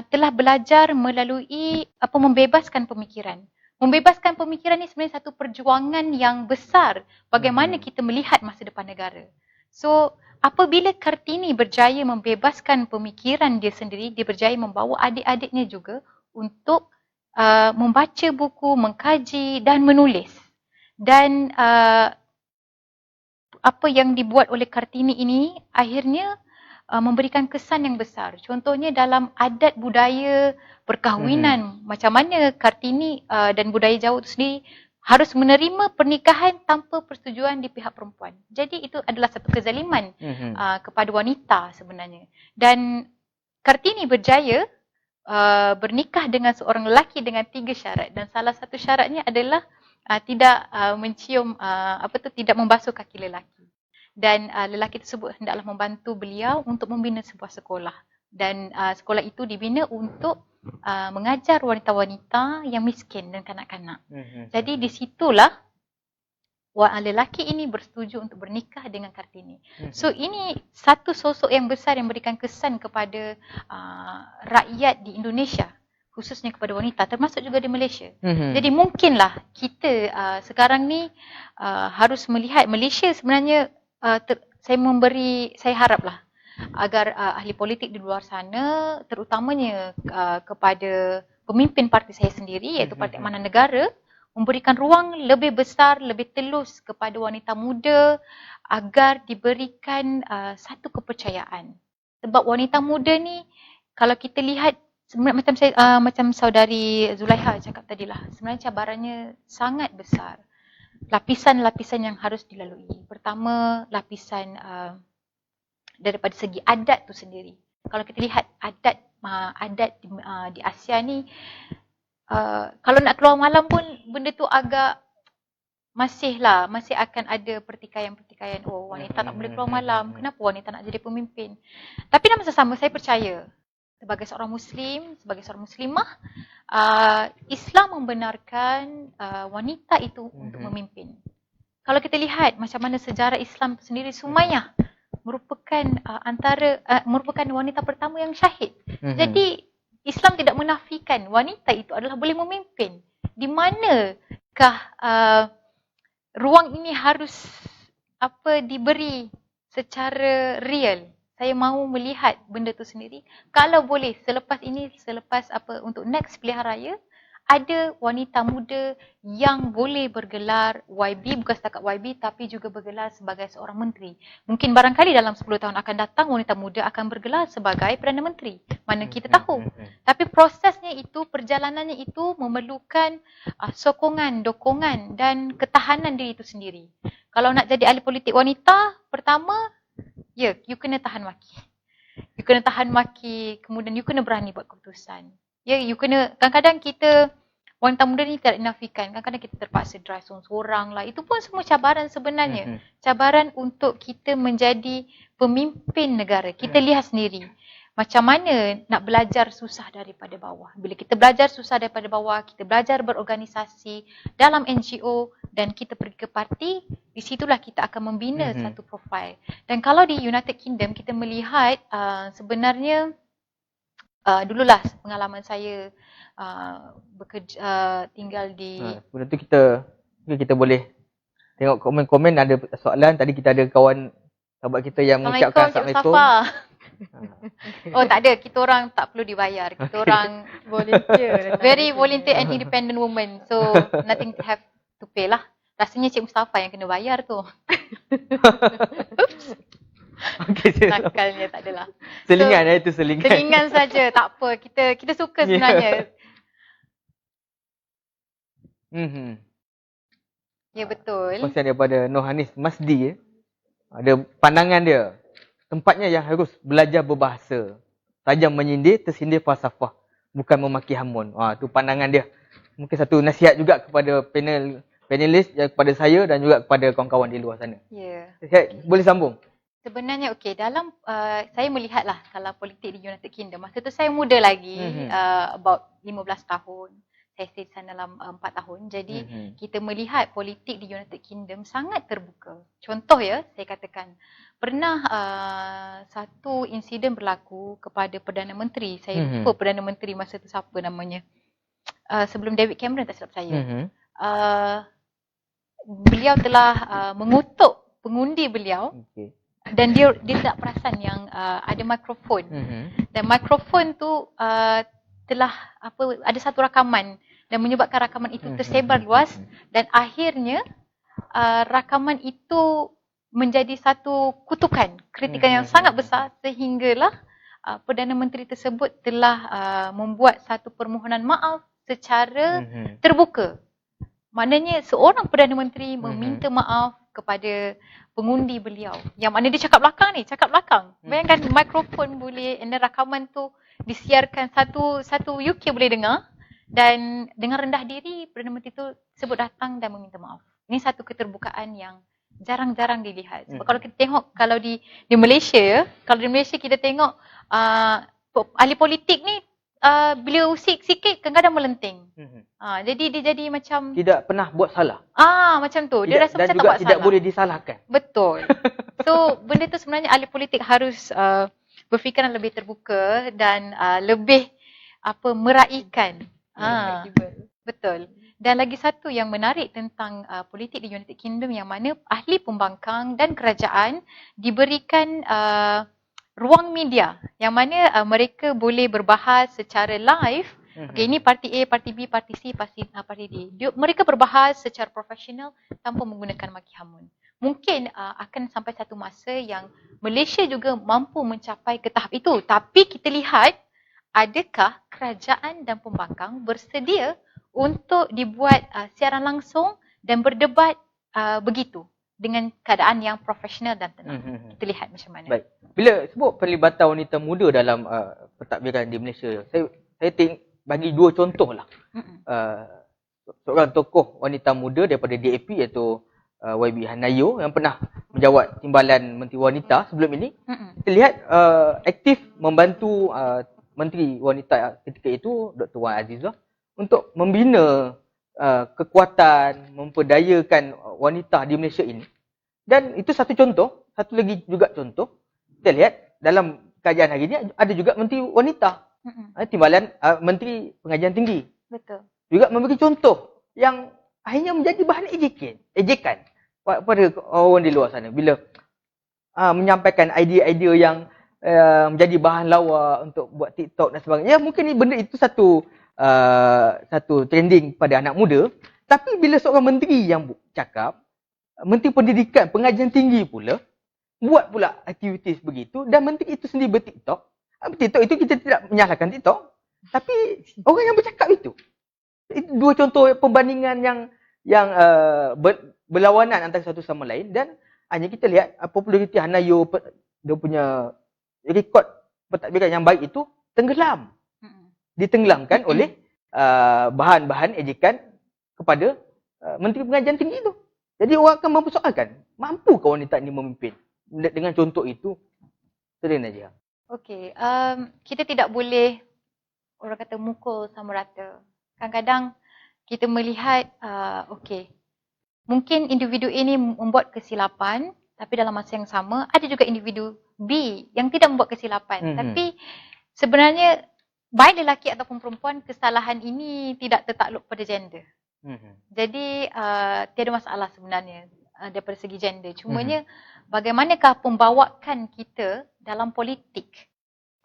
telah belajar melalui membebaskan pemikiran. Membebaskan pemikiran ni sebenarnya satu perjuangan yang besar bagaimana kita melihat masa depan negara. So, apabila Kartini berjaya membebaskan pemikiran dia sendiri, dia berjaya membawa adik-adiknya juga untuk membaca buku, mengkaji dan menulis. Dan apa yang dibuat oleh Kartini ini akhirnya memberikan kesan yang besar. Contohnya dalam adat budaya perkahwinan, macam mana Kartini dan budaya Jawa itu sendiri harus menerima pernikahan tanpa persetujuan di pihak perempuan. Jadi itu adalah satu kezaliman kepada wanita sebenarnya. Dan Kartini berjaya bernikah dengan seorang lelaki dengan 3 syarat. Dan salah satu syaratnya adalah tidak mencium tidak membasuh kaki lelaki. Dan lelaki tersebut hendaklah membantu beliau untuk membina sebuah sekolah. Dan sekolah itu dibina untuk mengajar wanita-wanita yang miskin dan kanak-kanak. Jadi di situlah lelaki ini bersetuju untuk bernikah dengan Kartini. So ini satu sosok yang besar yang memberikan kesan kepada rakyat di Indonesia, khususnya kepada wanita, termasuk juga di Malaysia. Jadi mungkinlah kita sekarang ni harus melihat Malaysia sebenarnya, saya haraplah agar ahli politik di luar sana, terutamanya kepada pemimpin parti saya sendiri, iaitu Parti Amanah Negara, memberikan ruang lebih besar, lebih telus kepada wanita muda agar diberikan satu kepercayaan. Sebab wanita muda ni, kalau kita lihat, macam saudari Zulaiha cakap tadilah, sebenarnya cabarannya sangat besar. Lapisan-lapisan yang harus dilalui. Pertama, lapisan daripada segi adat tu sendiri. Kalau kita lihat adat di Asia ni, kalau nak keluar malam pun benda tu agak masih akan ada pertikaian-pertikaian. Oh, wanita tak boleh keluar malam. Kenapa wanita nak jadi pemimpin? Tapi dalam masa sama saya percaya sebagai seorang Muslim, sebagai seorang Muslimah, Islam membenarkan wanita itu untuk memimpin. Kalau kita lihat macam mana sejarah Islam itu sendiri, Sumayyah merupakan merupakan wanita pertama yang syahid. Jadi Islam tidak menafikan wanita itu adalah boleh memimpin. Di manakah ruang ini harus diberi secara real? Saya mahu melihat benda tu sendiri. Kalau boleh selepas untuk next pilihan raya, ada wanita muda yang boleh bergelar YB, bukan setakat YB tapi juga bergelar sebagai seorang menteri. Mungkin barangkali dalam 10 tahun akan datang wanita muda akan bergelar sebagai Perdana Menteri. Mana kita tahu. Tapi prosesnya itu, perjalanannya itu memerlukan sokongan, dokongan dan ketahanan diri itu sendiri. Kalau nak jadi ahli politik wanita, pertama, you kena tahan maki. You kena tahan maki, kemudian you kena berani buat keputusan. Ya, you kena, kadang-kadang kita, wanita muda ni tidak dinafikan. Kadang-kadang kita terpaksa drive seorang-seorang lah. Itu pun semua cabaran sebenarnya. Cabaran untuk kita menjadi pemimpin negara. Kita lihat sendiri. Macam mana nak belajar susah daripada bawah. Bila kita belajar susah daripada bawah, kita belajar berorganisasi dalam NGO dan kita pergi ke parti, di situlah kita akan membina satu profil. Dan kalau di United Kingdom, kita melihat sebenarnya dululah pengalaman saya bekerja, tinggal di... Benda tu kita boleh tengok komen-komen, ada soalan. Tadi kita ada kawan sahabat kita yang mengucapkan Assalamualaikum. Oh tak ada, kita orang tak perlu dibayar. Kita orang volunteer. Very volunteer and independent woman. So nothing have to pay lah. Rasanya Cik Mustafa yang kena bayar tu. Okay, nakalnya tak adalah. Selingan itu selingan. Selingan saja, tak apa. Kita suka sebenarnya. Ya betul. Pasal daripada Nohanis Masdi, ada pandangan dia. Tempatnya yang harus belajar berbahasa. Tajam menyindir, tersindir falsafah. Bukan memaki hamun. Tu pandangan dia. Mungkin satu nasihat juga kepada panelis, kepada saya dan juga kepada kawan-kawan di luar sana. Ya. Boleh sambung? Sebenarnya dalam saya melihatlah kalau politik di United Kingdom, masa tu saya muda lagi, about 15 tahun. Saya stay di sana dalam 4 tahun. Jadi kita melihat politik di United Kingdom sangat terbuka. Contoh ya, saya katakan pernah satu insiden berlaku kepada Perdana Menteri. Saya lupa Perdana Menteri masa tu siapa namanya. Sebelum David Cameron tak silap saya. Beliau telah mengutuk pengundi beliau. Dan dia tak perasan yang ada mikrofon. Dan mikrofon tu telah ada satu rakaman dan menyebabkan rakaman itu tersebar luas dan akhirnya rakaman itu menjadi satu kutukan, kritikan yang sangat besar sehinggalah Perdana Menteri tersebut telah membuat satu permohonan maaf secara terbuka. Maknanya seorang Perdana Menteri meminta maaf kepada pengundi beliau. Yang mana dia cakap belakang. Bayangkan mikrofon boleh, and then rakaman tu disiarkan satu UK boleh dengar, dan dengan rendah diri Perdana Menteri tu sebut datang dan meminta maaf. Ini satu keterbukaan yang jarang-jarang dilihat. Sebab kalau kita tengok kalau di Malaysia ya, kalau di Malaysia kita tengok ahli politik ni bila usik sikit kadang-kadang melenting. Jadi dia jadi macam tidak pernah buat salah. Macam tu. Dia rasa macam tak buat salah. Dan juga tidak boleh disalahkan. Betul. So benda tu sebenarnya ahli politik harus berfikiran lebih terbuka dan lebih meraihkan. Betul. Dan lagi satu yang menarik tentang politik di United Kingdom yang mana ahli pembangkang dan kerajaan diberikan ruang media yang mana mereka boleh berbahas secara live. Okay, ini parti A, parti B, parti C, parti D. Mereka berbahas secara profesional tanpa menggunakan maki hamun. Mungkin akan sampai satu masa yang Malaysia juga mampu mencapai ke tahap itu. Tapi kita lihat adakah kerajaan dan pembangkang bersedia untuk dibuat siaran langsung dan berdebat begitu dengan keadaan yang profesional dan tenang. Kita lihat macam mana. Baik. Bila sebut perlibatan wanita muda dalam pentadbiran di Malaysia, saya bagi dua contoh lah. Seorang tokoh wanita muda daripada DAP iaitu YB Hanayo yang pernah menjawat timbalan Menteri Wanita sebelum ini. Kita lihat aktif membantu Menteri Wanita ketika itu, Dr. Wan Azizah, untuk membina kekuatan, memperdayakan wanita di Malaysia ini. Dan itu satu contoh. Satu lagi juga contoh, kita lihat dalam kajian hari ini ada juga Menteri Wanita, timbalan Menteri Pengajian Tinggi. Betul. Juga memberi contoh yang akhirnya menjadi bahan ejekan pada orang di luar sana bila menyampaikan idea-idea yang menjadi bahan lawa untuk buat TikTok dan sebagainya. Mungkin benda itu satu trending pada anak muda, tapi bila seorang menteri yang cakap, Menteri Pendidikan Pengajian Tinggi pula buat pula aktiviti begitu, dan menteri itu sendiri berTikTok. TikTok itu kita tidak menyalahkan TikTok, tapi orang yang bercakap itu dua contoh perbandingan yang berlawanan antara satu sama lain, dan hanya kita lihat populariti Hanayo, dia punya rekod pentadbiran yang baik itu tenggelam. Ditenggelamkan oleh bahan-bahan ejekan kepada Menteri Pengajian Tinggi itu. Jadi orang akan mempersoalkan, mampukah wanita ini memimpin? Dengan contoh itu, sering saja. Okey, kita tidak boleh orang kata mukul sama rata. Kadang-kadang kita melihat, mungkin individu ini membuat kesilapan, tapi dalam masa yang sama ada juga individu B yang tidak membuat kesilapan. Tapi sebenarnya baik lelaki ataupun perempuan, kesalahan ini tidak tertakluk pada gender. Jadi tiada masalah sebenarnya daripada segi gender. Cumanya bagaimanakah pembawakan kita dalam politik?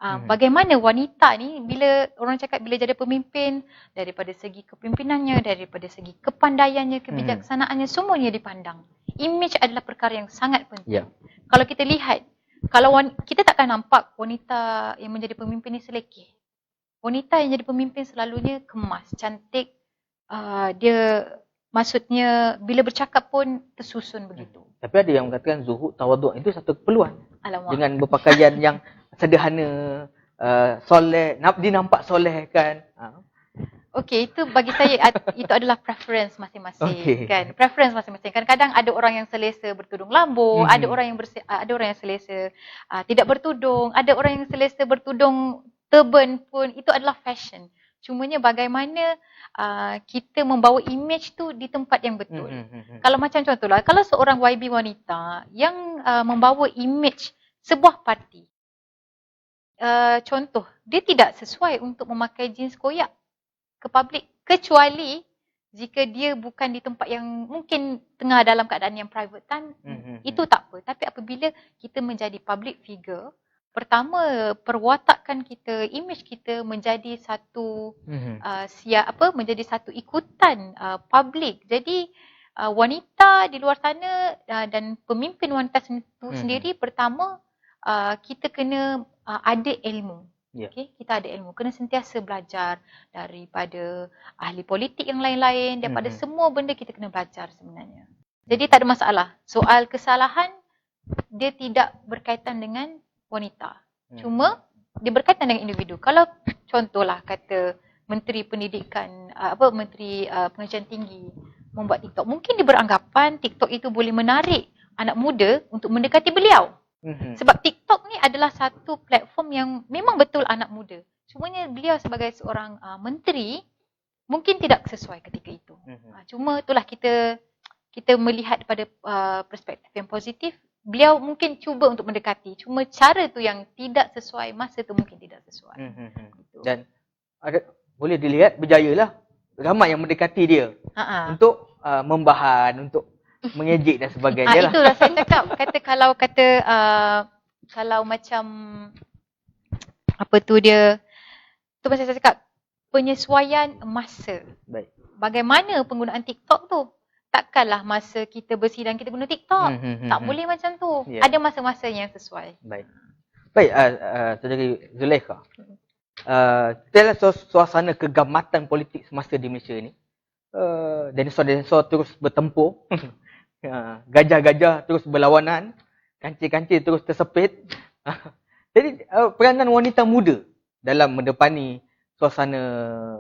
Bagaimana wanita ni bila orang cakap bila jadi pemimpin, daripada segi kepemimpinannya, daripada segi kepandaiannya, kebijaksanaannya, semuanya dipandang. Image adalah perkara yang sangat penting. Kalau kita lihat, kalau kita takkan nampak wanita yang menjadi pemimpin ni selekeh. Wanita yang jadi pemimpin selalunya kemas, cantik, dia maksudnya bila bercakap pun tersusun begitu. Tapi ada yang mengatakan zuhud tawaduk itu satu keperluan. Alamak. Dengan berpakaian yang sederhana, soleh, dinampak soleh kan. Okey, itu bagi saya itu adalah preference masing-masing kan. Preference masing-masing. Kadang-kadang ada orang yang selesa bertudung lambu, ada orang yang selesa tidak bertudung, ada orang yang selesa bertudung turban pun, itu adalah fashion. Cumanya bagaimana kita membawa image tu di tempat yang betul. Kalau macam contohlah, kalau seorang YB wanita yang membawa image sebuah parti, contoh, dia tidak sesuai untuk memakai jeans koyak ke public, kecuali jika dia bukan di tempat yang mungkin tengah dalam keadaan yang private time, itu tak apa. Tapi apabila kita menjadi public figure, pertama perwatakan kita, image kita menjadi satu menjadi satu ikutan public. Jadi wanita di luar sana dan pemimpin wanita itu sendiri, pertama kita kena ada ilmu. Okay, kita ada ilmu, kena sentiasa belajar daripada ahli politik yang lain-lain, daripada semua benda kita kena belajar sebenarnya. Jadi tak ada masalah. Soal kesalahan dia tidak berkaitan dengan wanita. Cuma dia berkaitan dengan individu. Kalau contohlah kata Menteri Pendidikan, Menteri Pengajian Tinggi membuat TikTok, mungkin dia beranggapan TikTok itu boleh menarik anak muda untuk mendekati beliau. Sebab TikTok ni adalah satu platform yang memang betul anak muda. Cumanya beliau sebagai seorang menteri mungkin tidak sesuai ketika itu. Cuma itulah kita melihat pada perspektif yang positif. Beliau mungkin cuba untuk mendekati, cuma cara tu yang tidak sesuai, masa tu mungkin tidak sesuai. Gitu. Dan boleh dilihat berjayalah, ramai yang mendekati dia untuk membahan, untuk mengejek dan sebagainya lah. Itulah saya cakap, kalau macam apa tu dia, tu pasal saya cakap penyesuaian masa. Baik. Bagaimana penggunaan TikTok tu? Takkanlah masa kita bersidang kita guna TikTok. Tak boleh macam tu. Ada masa-masa yang sesuai. Baik. Baik, Saudari Zulaikha. Dalam suasana kegamatan politik semasa di Malaysia ni, dinosaur-dinosaur terus bertempur. Gajah-gajah terus berlawanan. Kancil-kancil terus tersepit. Jadi peranan wanita muda dalam mendepani suasana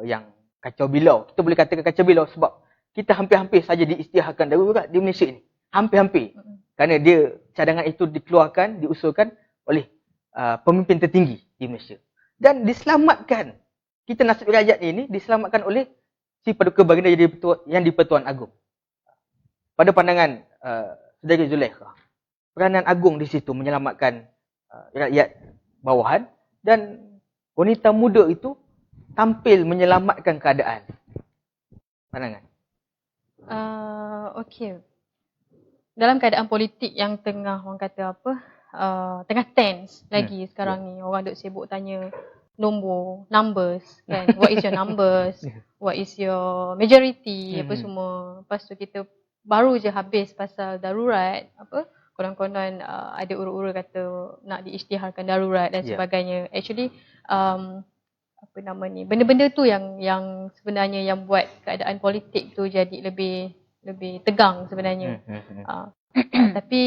yang kacau bilau. Kita boleh katakan kacau bilau sebab kita hampir-hampir saja diisytiharkan darurat di Malaysia ni. Hampir-hampir. Kerana dia cadangan itu dikeluarkan, diusulkan oleh pemimpin tertinggi di Malaysia. Dan diselamatkan. Kita nasib rakyat ini diselamatkan oleh si Paduka Baginda yang di-Pertuan Agong. Pada pandangan Saudari Zulaikha, peranan Agong di situ menyelamatkan rakyat bawahan dan wanita muda itu tampil menyelamatkan keadaan. Pandangan? Okey. Dalam keadaan politik yang tengah orang kata apa, tengah tense lagi sekarang ni, orang duk sibuk tanya numbers kan, what is your numbers, what is your majority, apa semua. Lepas tu kita baru je habis pasal darurat, apa konon-konon ada urut-urut kata nak diisytiharkan darurat dan sebagainya. Actually apa nama ni, benda-benda tu yang sebenarnya yang buat keadaan politik tu jadi lebih tegang sebenarnya. Tapi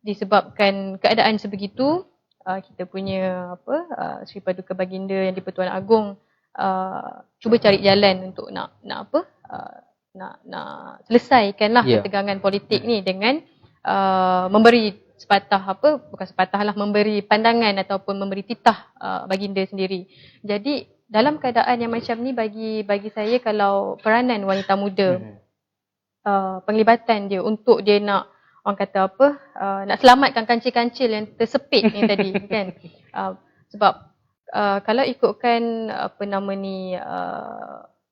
disebabkan keadaan sebegitu, kita punya Sri Paduka Baginda yang di-Pertuan Agong cuba cari jalan untuk nak selesaikanlah ketegangan politik ni dengan memberi memberi pandangan ataupun memberi titah baginda sendiri. Jadi dalam keadaan yang macam ni, bagi saya, kalau peranan wanita muda, penglibatan dia untuk dia nak, orang kata nak selamatkan kancil-kancil yang tersepit ni tadi kan. Sebab kalau ikutkan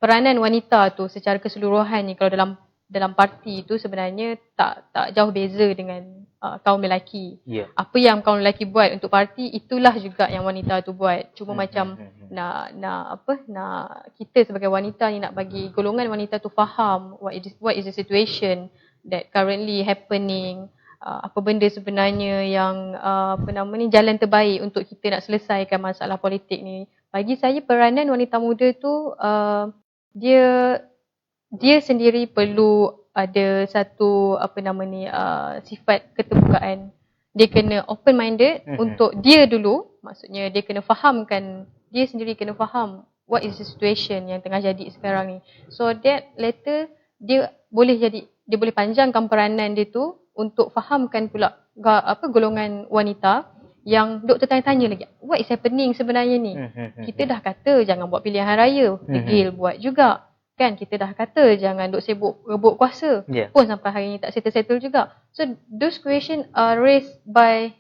peranan wanita tu secara keseluruhan ni, kalau dalam parti tu sebenarnya tak jauh beza dengan kaum lelaki. Apa yang kaum lelaki buat untuk parti, itulah juga yang wanita tu buat. Cuma macam nak kita sebagai wanita ni nak bagi golongan wanita tu faham what is the situation that currently happening, apa benda sebenarnya yang jalan terbaik untuk kita nak selesaikan masalah politik ni. Bagi saya peranan wanita muda tu dia sendiri perlu ada satu sifat keterbukaan. Dia kena open minded untuk dia dulu, maksudnya dia kena fahamkan, dia sendiri kena faham what is the situation yang tengah jadi sekarang ni. So that later dia boleh panjangkan peranan dia tu untuk fahamkan pula golongan wanita yang duk tertanya-tanya lagi, what is happening sebenarnya ni? Kita dah kata jangan buat pilihan raya, degil buat juga. Kan kita dah kata jangan duk sibuk rebut kuasa. Pun sampai hari ni tak settle-settle juga. So those question are raised by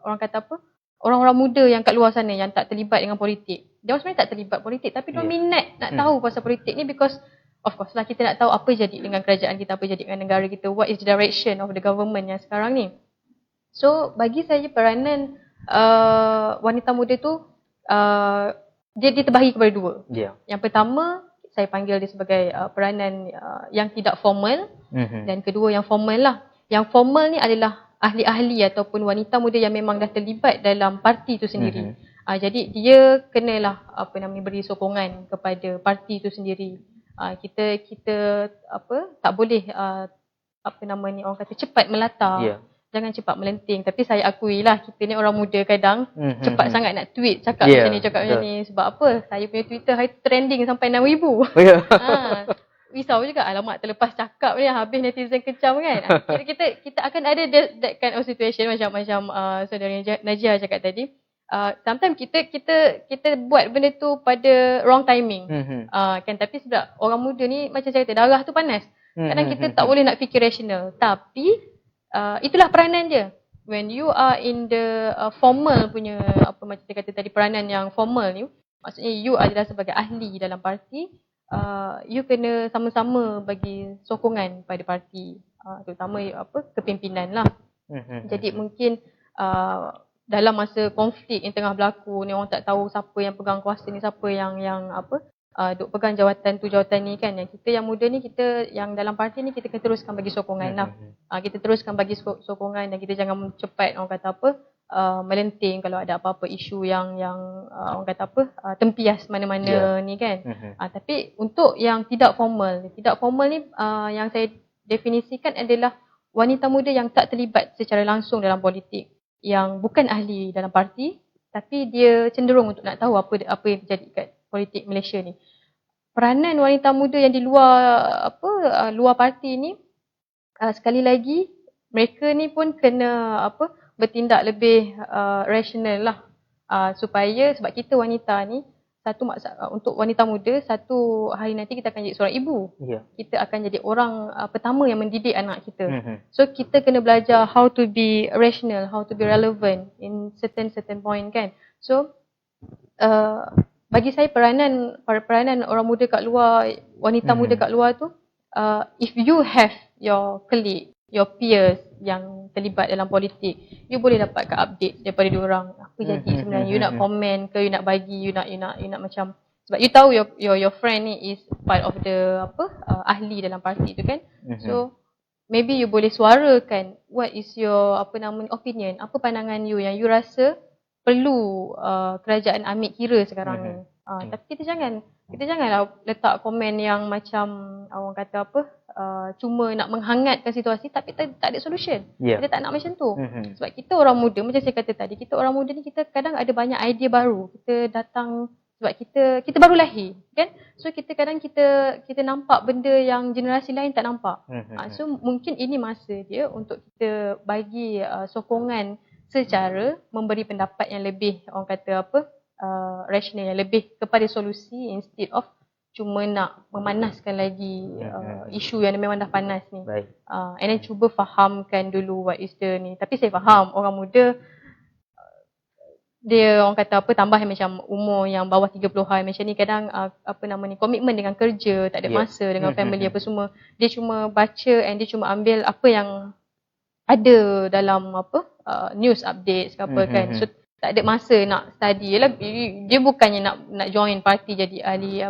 orang kata apa? Orang-orang muda yang kat luar sana yang tak terlibat dengan politik. Dia sebenarnya tak terlibat politik tapi dia minat nak tahu pasal politik ni because of course lah kita nak tahu apa jadi dengan kerajaan kita, apa jadi dengan negara kita, what is the direction of the government yang sekarang ni. So bagi saya peranan wanita muda tu dia terbahagi kepada dua. Yang pertama saya panggil dia sebagai peranan yang tidak formal dan kedua yang formal lah. Yang formal ni adalah ahli-ahli ataupun wanita muda yang memang dah terlibat dalam parti tu sendiri. Jadi dia kenalah beri sokongan kepada parti tu sendiri. Kita tak boleh orang kata cepat melata. Jangan cepat melenting. Tapi saya akui lah kita ni orang muda kadang cepat sangat nak tweet cakap macam ni, cakap macam ni. Sebab apa? Saya punya Twitter hari tu trending sampai 6,000. Risau juga, alamak terlepas cakap ni habis netizen kecam kan. Kita akan ada that kind of situation macam saudara Najia cakap tadi. Sometimes kita buat benda tu pada wrong timing. Kan, tapi sebab orang muda ni macam saya kata darah tu panas. Kadang kita tak boleh nak fikir rasional. Tapi itulah peranan dia. When you are in the formal punya macam saya kata tadi, peranan yang formal ni, maksudnya you adalah sebagai ahli dalam parti, you kena sama-sama bagi sokongan pada parti, terutama kepimpinan lah. Jadi mungkin dalam masa konflik yang tengah berlaku ni, orang tak tahu siapa yang pegang kuasa ni, siapa yang duk pegang jawatan ni kan. Yang kita yang muda ni, kita yang dalam parti ni, kita kena teruskan bagi sokongan lah. Kita teruskan bagi sokongan dan kita jangan cepat orang kata melenting kalau ada apa-apa isu yang orang kata tempias mana-mana ni kan. Tapi untuk yang tidak formal ni yang saya definisikan adalah wanita muda yang tak terlibat secara langsung dalam politik, yang bukan ahli dalam parti tapi dia cenderung untuk nak tahu apa yang terjadi kat politik Malaysia ni. Peranan wanita muda yang di luar luar parti ni, sekali lagi mereka ni pun kena bertindak lebih rasional lah, supaya sebab kita wanita ni, untuk wanita muda, satu hari nanti kita akan jadi seorang ibu. Kita akan jadi orang pertama yang mendidik anak kita. So kita kena belajar how to be rational, how to be relevant in certain point kan. So bagi saya peranan orang muda kat luar, wanita muda kat luar tu, if you have your colleague, your peers yang terlibat dalam politik, you boleh dapatkan update daripada diorang apa jadi sebenarnya. You nak komen ke, you nak bagi, you nak macam, sebab you tahu your friend ni is part of the ahli dalam parti tu kan. So maybe you boleh suarakan what is your opinion, apa pandangan you yang you rasa perlu kerajaan ambil kira sekarang ni. Tapi kita janganlah letak komen yang macam orang kata cuma nak menghangatkan situasi tapi tak ada solution. Kita tak nak macam tu. Sebab kita orang muda, macam saya kata tadi, kita orang muda ni kita kadang ada banyak idea baru. Kita datang sebab kita baru lahir kan. So kadang kita nampak benda yang generasi lain tak nampak. So mungkin ini masa dia untuk kita bagi sokongan secara memberi pendapat yang lebih orang kata rasional, yang lebih kepada solusi instead of cuma nak memanaskan lagi isu yang memang dah panas ni. And then cuba fahamkan dulu what is the ni. Tapi saya faham orang muda dia orang kata tambah macam umur yang bawah 30-an macam ni, kadang komitmen dengan kerja, tak ada masa dengan family apa semua. Dia cuma baca and dia cuma ambil apa yang ada dalam news updates ke apa kan. So tak ada masa nak study. Yalah, dia bukannya nak join parti jadi ahli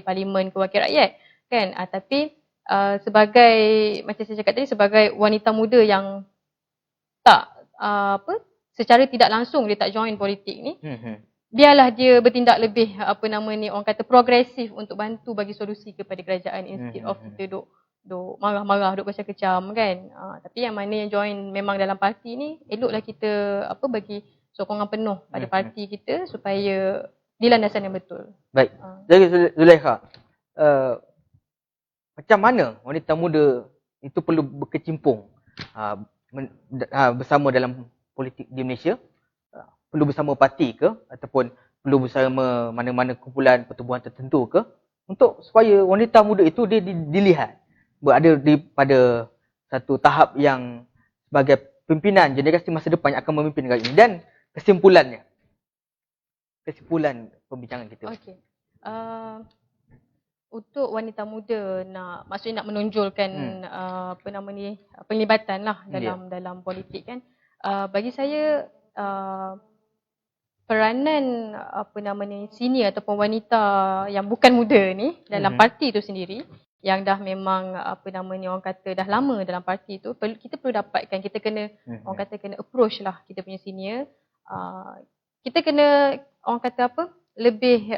parlimen ke wakil rakyat kan. Tapi sebagai macam saya cakap tadi, sebagai wanita muda yang tak secara tidak langsung dia tak join politik ni, biarlah dia bertindak lebih orang kata progresif untuk bantu bagi solusi kepada kerajaan instead of kita duk marah-marah, duk kecam-kecam kan. Tapi yang mana yang join memang dalam parti ni, eloklah kita bagi sokongan penuh pada parti kita supaya di landasan yang betul. Baik. Jadi Zulekha, macam mana wanita muda itu perlu berkecimpung bersama dalam politik di Malaysia? Perlu bersama parti ke ataupun perlu bersama mana-mana kumpulan pertubuhan tertentu ke untuk supaya wanita muda itu dia dilihat berada pada satu tahap yang sebagai pimpinan generasi masa depan yang akan memimpin negara ini. Dan kesimpulan pembincangan kita. Okey. Untuk wanita muda maksudnya nak menonjolkan penglibatan lah dalam politik kan. Bagi saya peranan senior ataupun wanita yang bukan muda ni dalam parti tu sendiri yang dah memang orang kata dah lama dalam parti tu, kita perlu dapatkan, kita kena orang kata kena approach lah kita punya senior. Kita kena orang kata lebih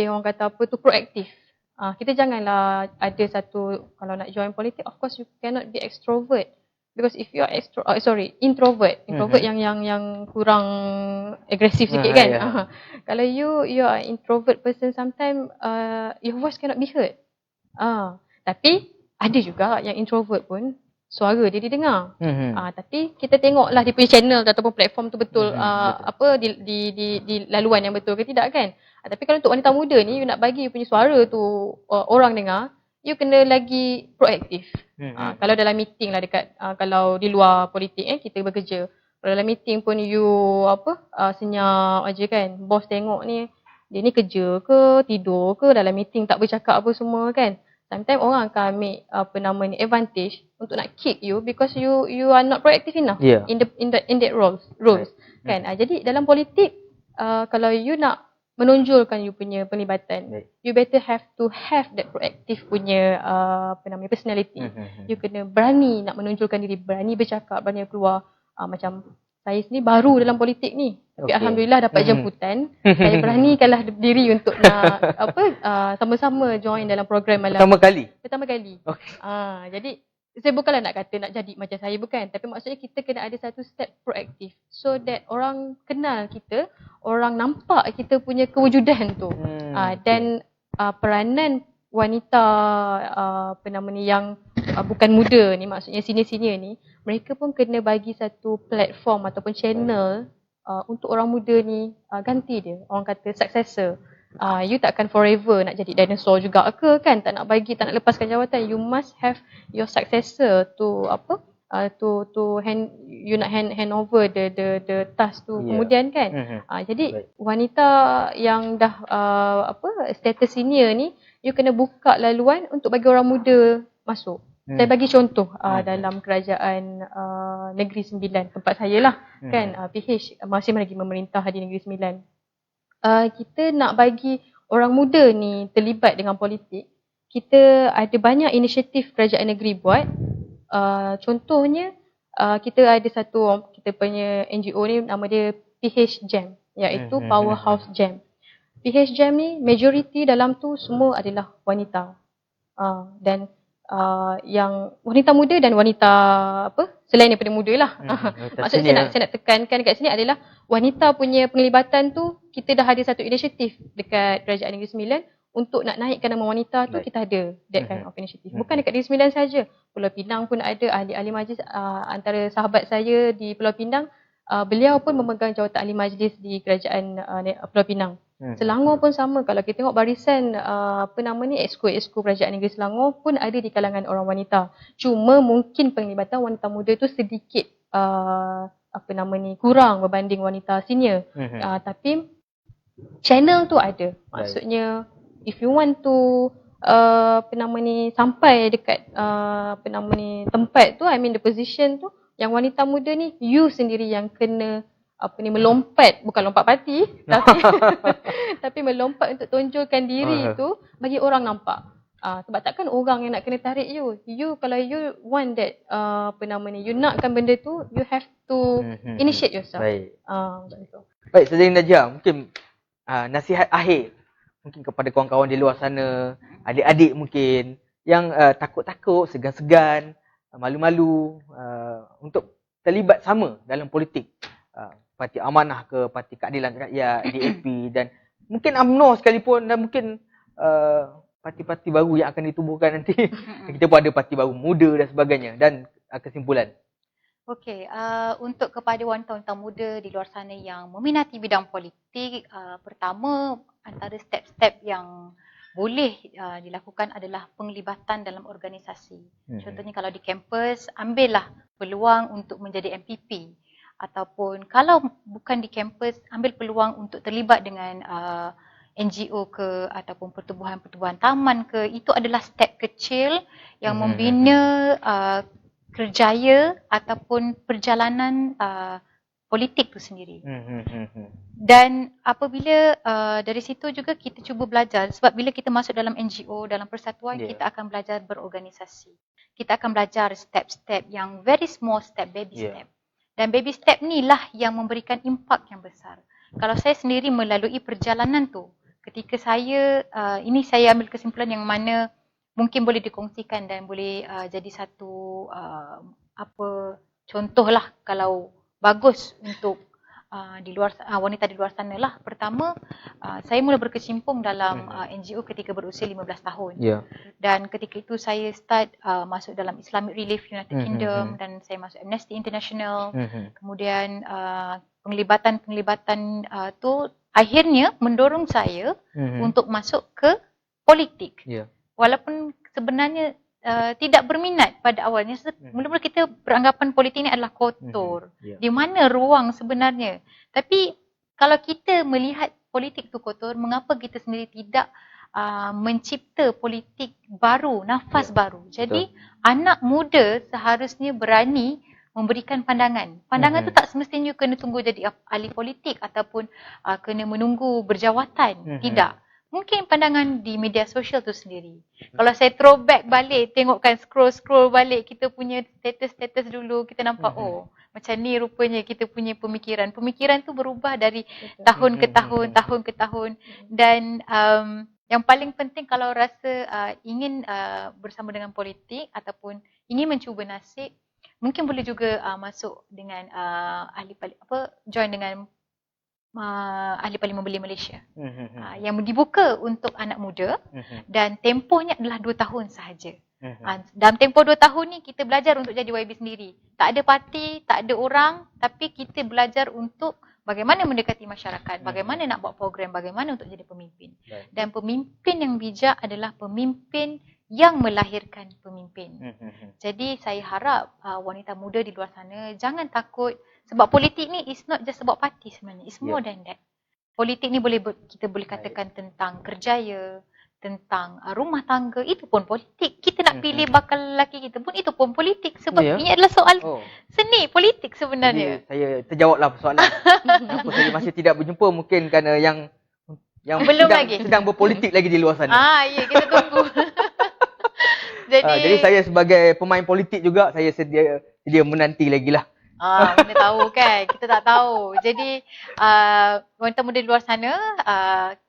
orang kata proaktif. Kita janganlah ada satu, kalau nak join politik, of course you cannot be extrovert. Because if you are introvert yang kurang agresif sikit kan. Kalau you are introvert person, sometimes your voice cannot be heard. Tapi ada juga yang introvert pun suara dia didengar. Tapi kita tengoklah dia punya channel ataupun platform tu betul di laluan yang betul ke tidak kan. Tapi kalau untuk wanita muda ni, you nak bagi you punya suara tu orang dengar, you kena lagi proaktif. Kalau dalam meeting lah dekat kalau di luar politik kita bekerja. Kalau dalam meeting pun you senyap aja kan. Bos tengok ni dia ni kerja ke tidur ke dalam meeting tak bercakap apa semua kan. Sometimes orang akan ambil advantage untuk nak kick you because you are not proactive enough in that roles kan. Jadi dalam politik kalau you nak menonjolkan you punya penglibatan, you better have to have that proactive punya personality. You kena berani nak menonjolkan diri, berani bercakap, berani keluar. Macam saya sendiri baru dalam politik ni, tapi alhamdulillah dapat jemputan. Saya beranikanlah diri untuk nak sama-sama join dalam program malam. Pertama kali. Jadi saya bukanlah nak kata nak jadi macam saya, bukan. Tapi maksudnya kita kena ada satu step proaktif so that orang kenal kita, orang nampak kita punya kewujudan tu. Dan peranan wanita yang bukan muda ni, maksudnya senior-senior ni, mereka pun kena bagi satu platform ataupun channel untuk orang muda ni ganti dia. Orang kata successor. You takkan forever nak jadi dinosaur juga ke kan, tak nak lepaskan jawatan. You must have your successor to hand over the task tu kemudian kan. Jadi wanita yang dah status senior ni, you kena buka laluan untuk bagi orang muda masuk. Saya bagi contoh dalam kerajaan Negeri Sembilan, tempat saya lah kan. PH masih lagi memerintah di Negeri Sembilan. Kita nak bagi orang muda ni terlibat dengan politik. Kita ada banyak inisiatif kerajaan negeri buat. Contohnya kita ada satu, kita punya NGO ni nama dia PH Jam, iaitu Powerhouse Jam. PH Jam ni majoriti dalam tu semua adalah wanita. Dan yang wanita muda dan wanita selain daripada muda lah. Maksudnya saya nak tekankan dekat sini adalah wanita punya penglibatan tu, kita dah ada satu inisiatif dekat Kerajaan Negeri Sembilan untuk nak naikkan nama wanita tu. Kita ada that kind of initiative. Bukan dekat Negeri Sembilan saja, Pulau Pinang pun ada ahli-ahli majlis. Antara sahabat saya di Pulau Pinang, beliau pun memegang jawatan ahli majlis di Kerajaan Pulau Pinang. Selangor pun sama. Kalau kita tengok barisan exco Kerajaan Negeri Selangor pun ada di kalangan orang wanita. Cuma mungkin penglibatan wanita muda tu sedikit kurang berbanding wanita senior. Tapi channel tu ada. Maksudnya if you want to sampai dekat tempat tu, the position tu, yang wanita muda ni, you sendiri yang kena melompat, bukan lompat parti, tapi melompat untuk tonjolkan diri tu bagi orang nampak. Sebab takkan orang yang nak kena tarik you. Kalau you want that you nakkan benda tu, you have to initiate yourself. Baik, Saudari Najah, mungkin nasihat akhir mungkin kepada kawan-kawan di luar sana, adik-adik mungkin yang takut-takut, segan-segan, malu-malu untuk terlibat sama dalam politik. Parti Amanah ke, Parti Keadilan Rakyat, DAP dan mungkin UMNO sekalipun, dan mungkin parti-parti baru yang akan ditubuhkan nanti. Kita pun ada parti baru muda dan sebagainya. Dan kesimpulan. Okey, untuk kepada wanita-wanita muda di luar sana yang meminati bidang politik, pertama antara step-step yang boleh dilakukan adalah penglibatan dalam organisasi. Contohnya kalau di kampus, ambillah peluang untuk menjadi MPP. Ataupun kalau bukan di kampus, ambil peluang untuk terlibat dengan NGO ke ataupun pertubuhan-pertubuhan taman ke. Itu adalah step kecil yang membina kerjaya ataupun perjalanan politik tu sendiri. Dan apabila dari situ juga kita cuba belajar, sebab bila kita masuk dalam NGO, dalam persatuan, kita akan belajar berorganisasi. Kita akan belajar step-step yang very small step, baby step. Dan baby step ni lah yang memberikan impak yang besar. Kalau saya sendiri melalui perjalanan tu, ketika saya, ini saya ambil kesimpulan yang mana mungkin boleh dikongsikan dan boleh jadi satu contoh lah kalau bagus untuk di luar wanita di luar sana lah. Pertama, saya mula berkecimpung dalam NGO ketika berusia 15 tahun. Dan ketika itu saya start masuk dalam Islamic Relief United Kingdom dan saya masuk Amnesty International. Kemudian penglibatan tu akhirnya mendorong saya untuk masuk ke politik. Walaupun sebenarnya tidak berminat pada awalnya. Mula-mula kita beranggapan politik ini adalah kotor. Di mana ruang sebenarnya? Tapi kalau kita melihat politik itu kotor, mengapa kita sendiri tidak mencipta politik baru, nafas baru? Jadi anak muda seharusnya berani memberikan pandangan. Pandangan tu tak semestinya kena tunggu jadi ahli politik ataupun kena menunggu berjawatan. Tidak. Mungkin pandangan di media sosial tu sendiri. Kalau saya throwback balik, tengokkan scroll balik kita punya status-status dulu, kita nampak macam ni rupanya kita punya pemikiran. Pemikiran tu berubah dari tahun ke tahun. Dan yang paling penting kalau rasa ingin bersama dengan politik ataupun ingin mencuba nasib, mungkin boleh juga masuk dengan join dengan Ahli Parlimen Belia Malaysia yang dibuka untuk anak muda dan tempohnya adalah 2 tahun sahaja. Dalam tempoh 2 tahun ni kita belajar untuk jadi YB sendiri. Tak ada parti, tak ada orang, tapi kita belajar untuk bagaimana mendekati masyarakat, bagaimana nak buat program, bagaimana untuk jadi pemimpin. Dan pemimpin yang bijak adalah pemimpin yang melahirkan pemimpin. Jadi saya harap wanita muda di luar sana jangan takut, sebab politik ni is not just about parti sebenarnya. It's more than that. Politik ni kita boleh katakan tentang kerjaya, tentang rumah tangga, itu pun politik. Kita nak pilih bakal lelaki kita pun itu pun politik. Sebab ini adalah soal seni politik sebenarnya. Jadi saya terjawablah persoalan. Kenapa saya masih tidak berjumpa, mungkin kerana yang belum lagi sedang berpolitik lagi di luar sana. Ya, kita tunggu. Jadi saya sebagai pemain politik juga, saya sedia menanti lagi lah. Mana tahu kan, kita tak tahu. Jadi wanita muda di luar sana,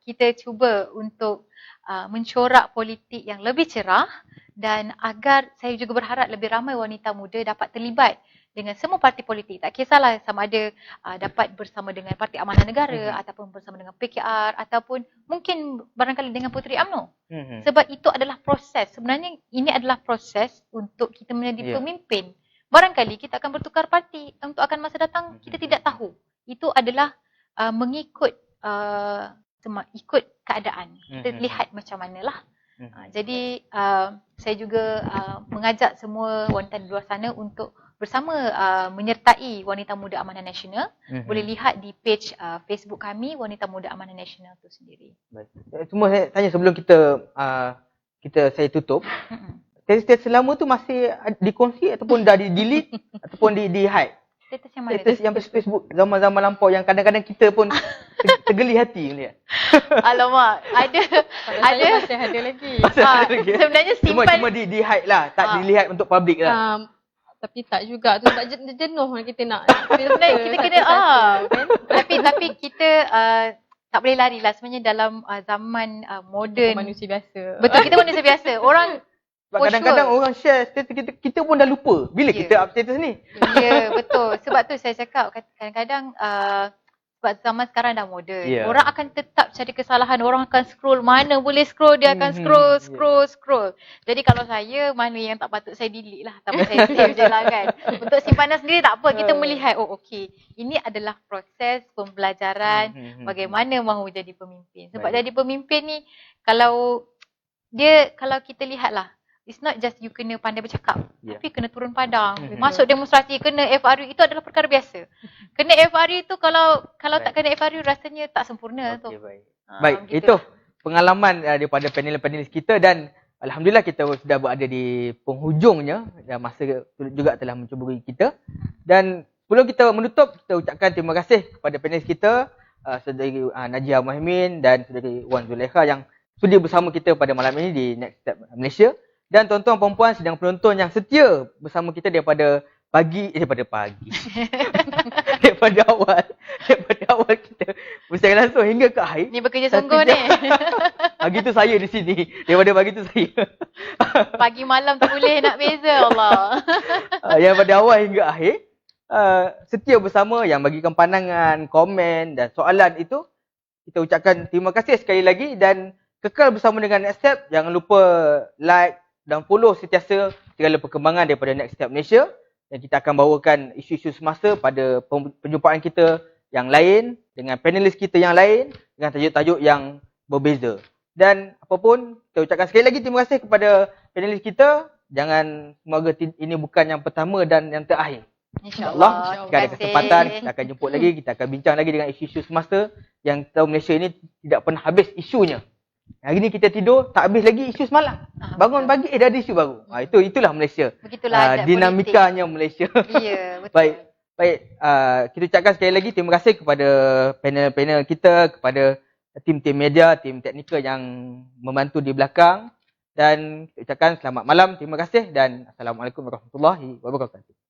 kita cuba untuk mencorak politik yang lebih cerah, dan agar saya juga berharap lebih ramai wanita muda dapat terlibat dengan semua parti politik. Tak kisahlah sama ada dapat bersama dengan Parti Amanah Negara ataupun bersama dengan PKR ataupun mungkin barangkali dengan Puteri UMNO. Sebab itu adalah proses. Sebenarnya ini adalah proses untuk kita menjadi pemimpin. Barangkali kita akan bertukar parti untuk akan masa datang, kita tidak tahu. Itu adalah mengikut ikut keadaan. Kita lihat macam manalah. Jadi saya juga mengajak semua wanita di luar sana untuk bersama menyertai Wanita Muda Amanah Nasional. Boleh lihat di page Facebook kami, Wanita Muda Amanah Nasional tu sendiri. Cuma saya tanya sebelum saya tutup. Status lama tu masih dikongsi ataupun dah di-delete ataupun di-hide? Status yang mana? Status yang Facebook zaman-zaman lampau yang kadang-kadang kita pun tergeli hati melihat. Alamak, ada masih ada lagi. Sebenarnya simpan cuma di-hide lah, tak dilihat untuk public lah. Tapi tak juga tu, tak jenuh kita nak. Sebenarnya kita kena tapi kita tak boleh lari lah sebenarnya dalam zaman moden. Manusia biasa. Betul, kita manusia biasa. Orang kadang-kadang orang share status kita pun dah lupa bila kita up status ni. Ya, betul. Sebab tu saya cakap kadang-kadang Sebab zaman sekarang dah moden. Yeah. Orang akan tetap cari kesalahan. Orang akan scroll. Mana boleh scroll, dia akan scroll. Jadi kalau saya, mana yang tak patut saya delete lah. Tak patut saya save je lah kan. Untuk simpanan sendiri tak apa. Kita melihat, oh okey. Ini adalah proses pembelajaran bagaimana mahu jadi pemimpin. Sebab jadi pemimpin ni, kalau kita lihatlah, it's not just you kena pandai bercakap, tapi kena turun padang. Masuk demonstrasi, kena FRU, itu adalah perkara biasa. Kena FRU tu kalau tak kena FRU rasanya tak sempurna tu. Baik, itu pengalaman daripada panel-panelis kita dan alhamdulillah kita sudah berada di penghujungnya dan masa juga telah mencuburi kita. Dan sebelum kita menutup, kita ucapkan terima kasih kepada panelis kita, Saudari Najia Muhaimin dan Saudari Wan Zulekha yang sudi bersama kita pada malam ini di Next Step Malaysia. Dan tuan-tuan perempuan sidang penonton yang setia bersama kita daripada pagi daripada awal kita bersiaran langsung hingga ke akhir. Ni bekerja sungguh ni. Pagi tu saya di sini. Daripada pagi tu saya. Pagi malam tu boleh nak beza Allah. Yang pada awal hingga akhir setia bersama, yang bagikan pandangan, komen dan soalan itu, kita ucapkan terima kasih sekali lagi dan kekal bersama dengan Next Step. Jangan lupa like dan follow sentiasa segala perkembangan daripada Next Step Malaysia. Dan kita akan bawakan isu-isu semasa pada perjumpaan kita yang lain, dengan panelis kita yang lain, dengan tajuk-tajuk yang berbeza. Dan apapun, kita ucapkan sekali lagi terima kasih kepada panelis kita. Semoga ini bukan yang pertama dan yang terakhir. InsyaAllah, jika ada kesempatan, kita akan jemput lagi, kita akan bincang lagi dengan isu-isu semasa yang tahu Malaysia ini tidak pernah habis isunya. Hari ni kita tidur, tak habis lagi isu semalam. Bangun pagi, dah ada isu baru. Itulah Malaysia. Begitulah dinamikanya Malaysia. Ya, betul. Baik, kita ucapkan sekali lagi terima kasih kepada panel-panel kita, kepada tim-tim media, tim teknikal yang membantu di belakang. Dan kita ucapkan selamat malam, terima kasih dan Assalamualaikum warahmatullahi wabarakatuh.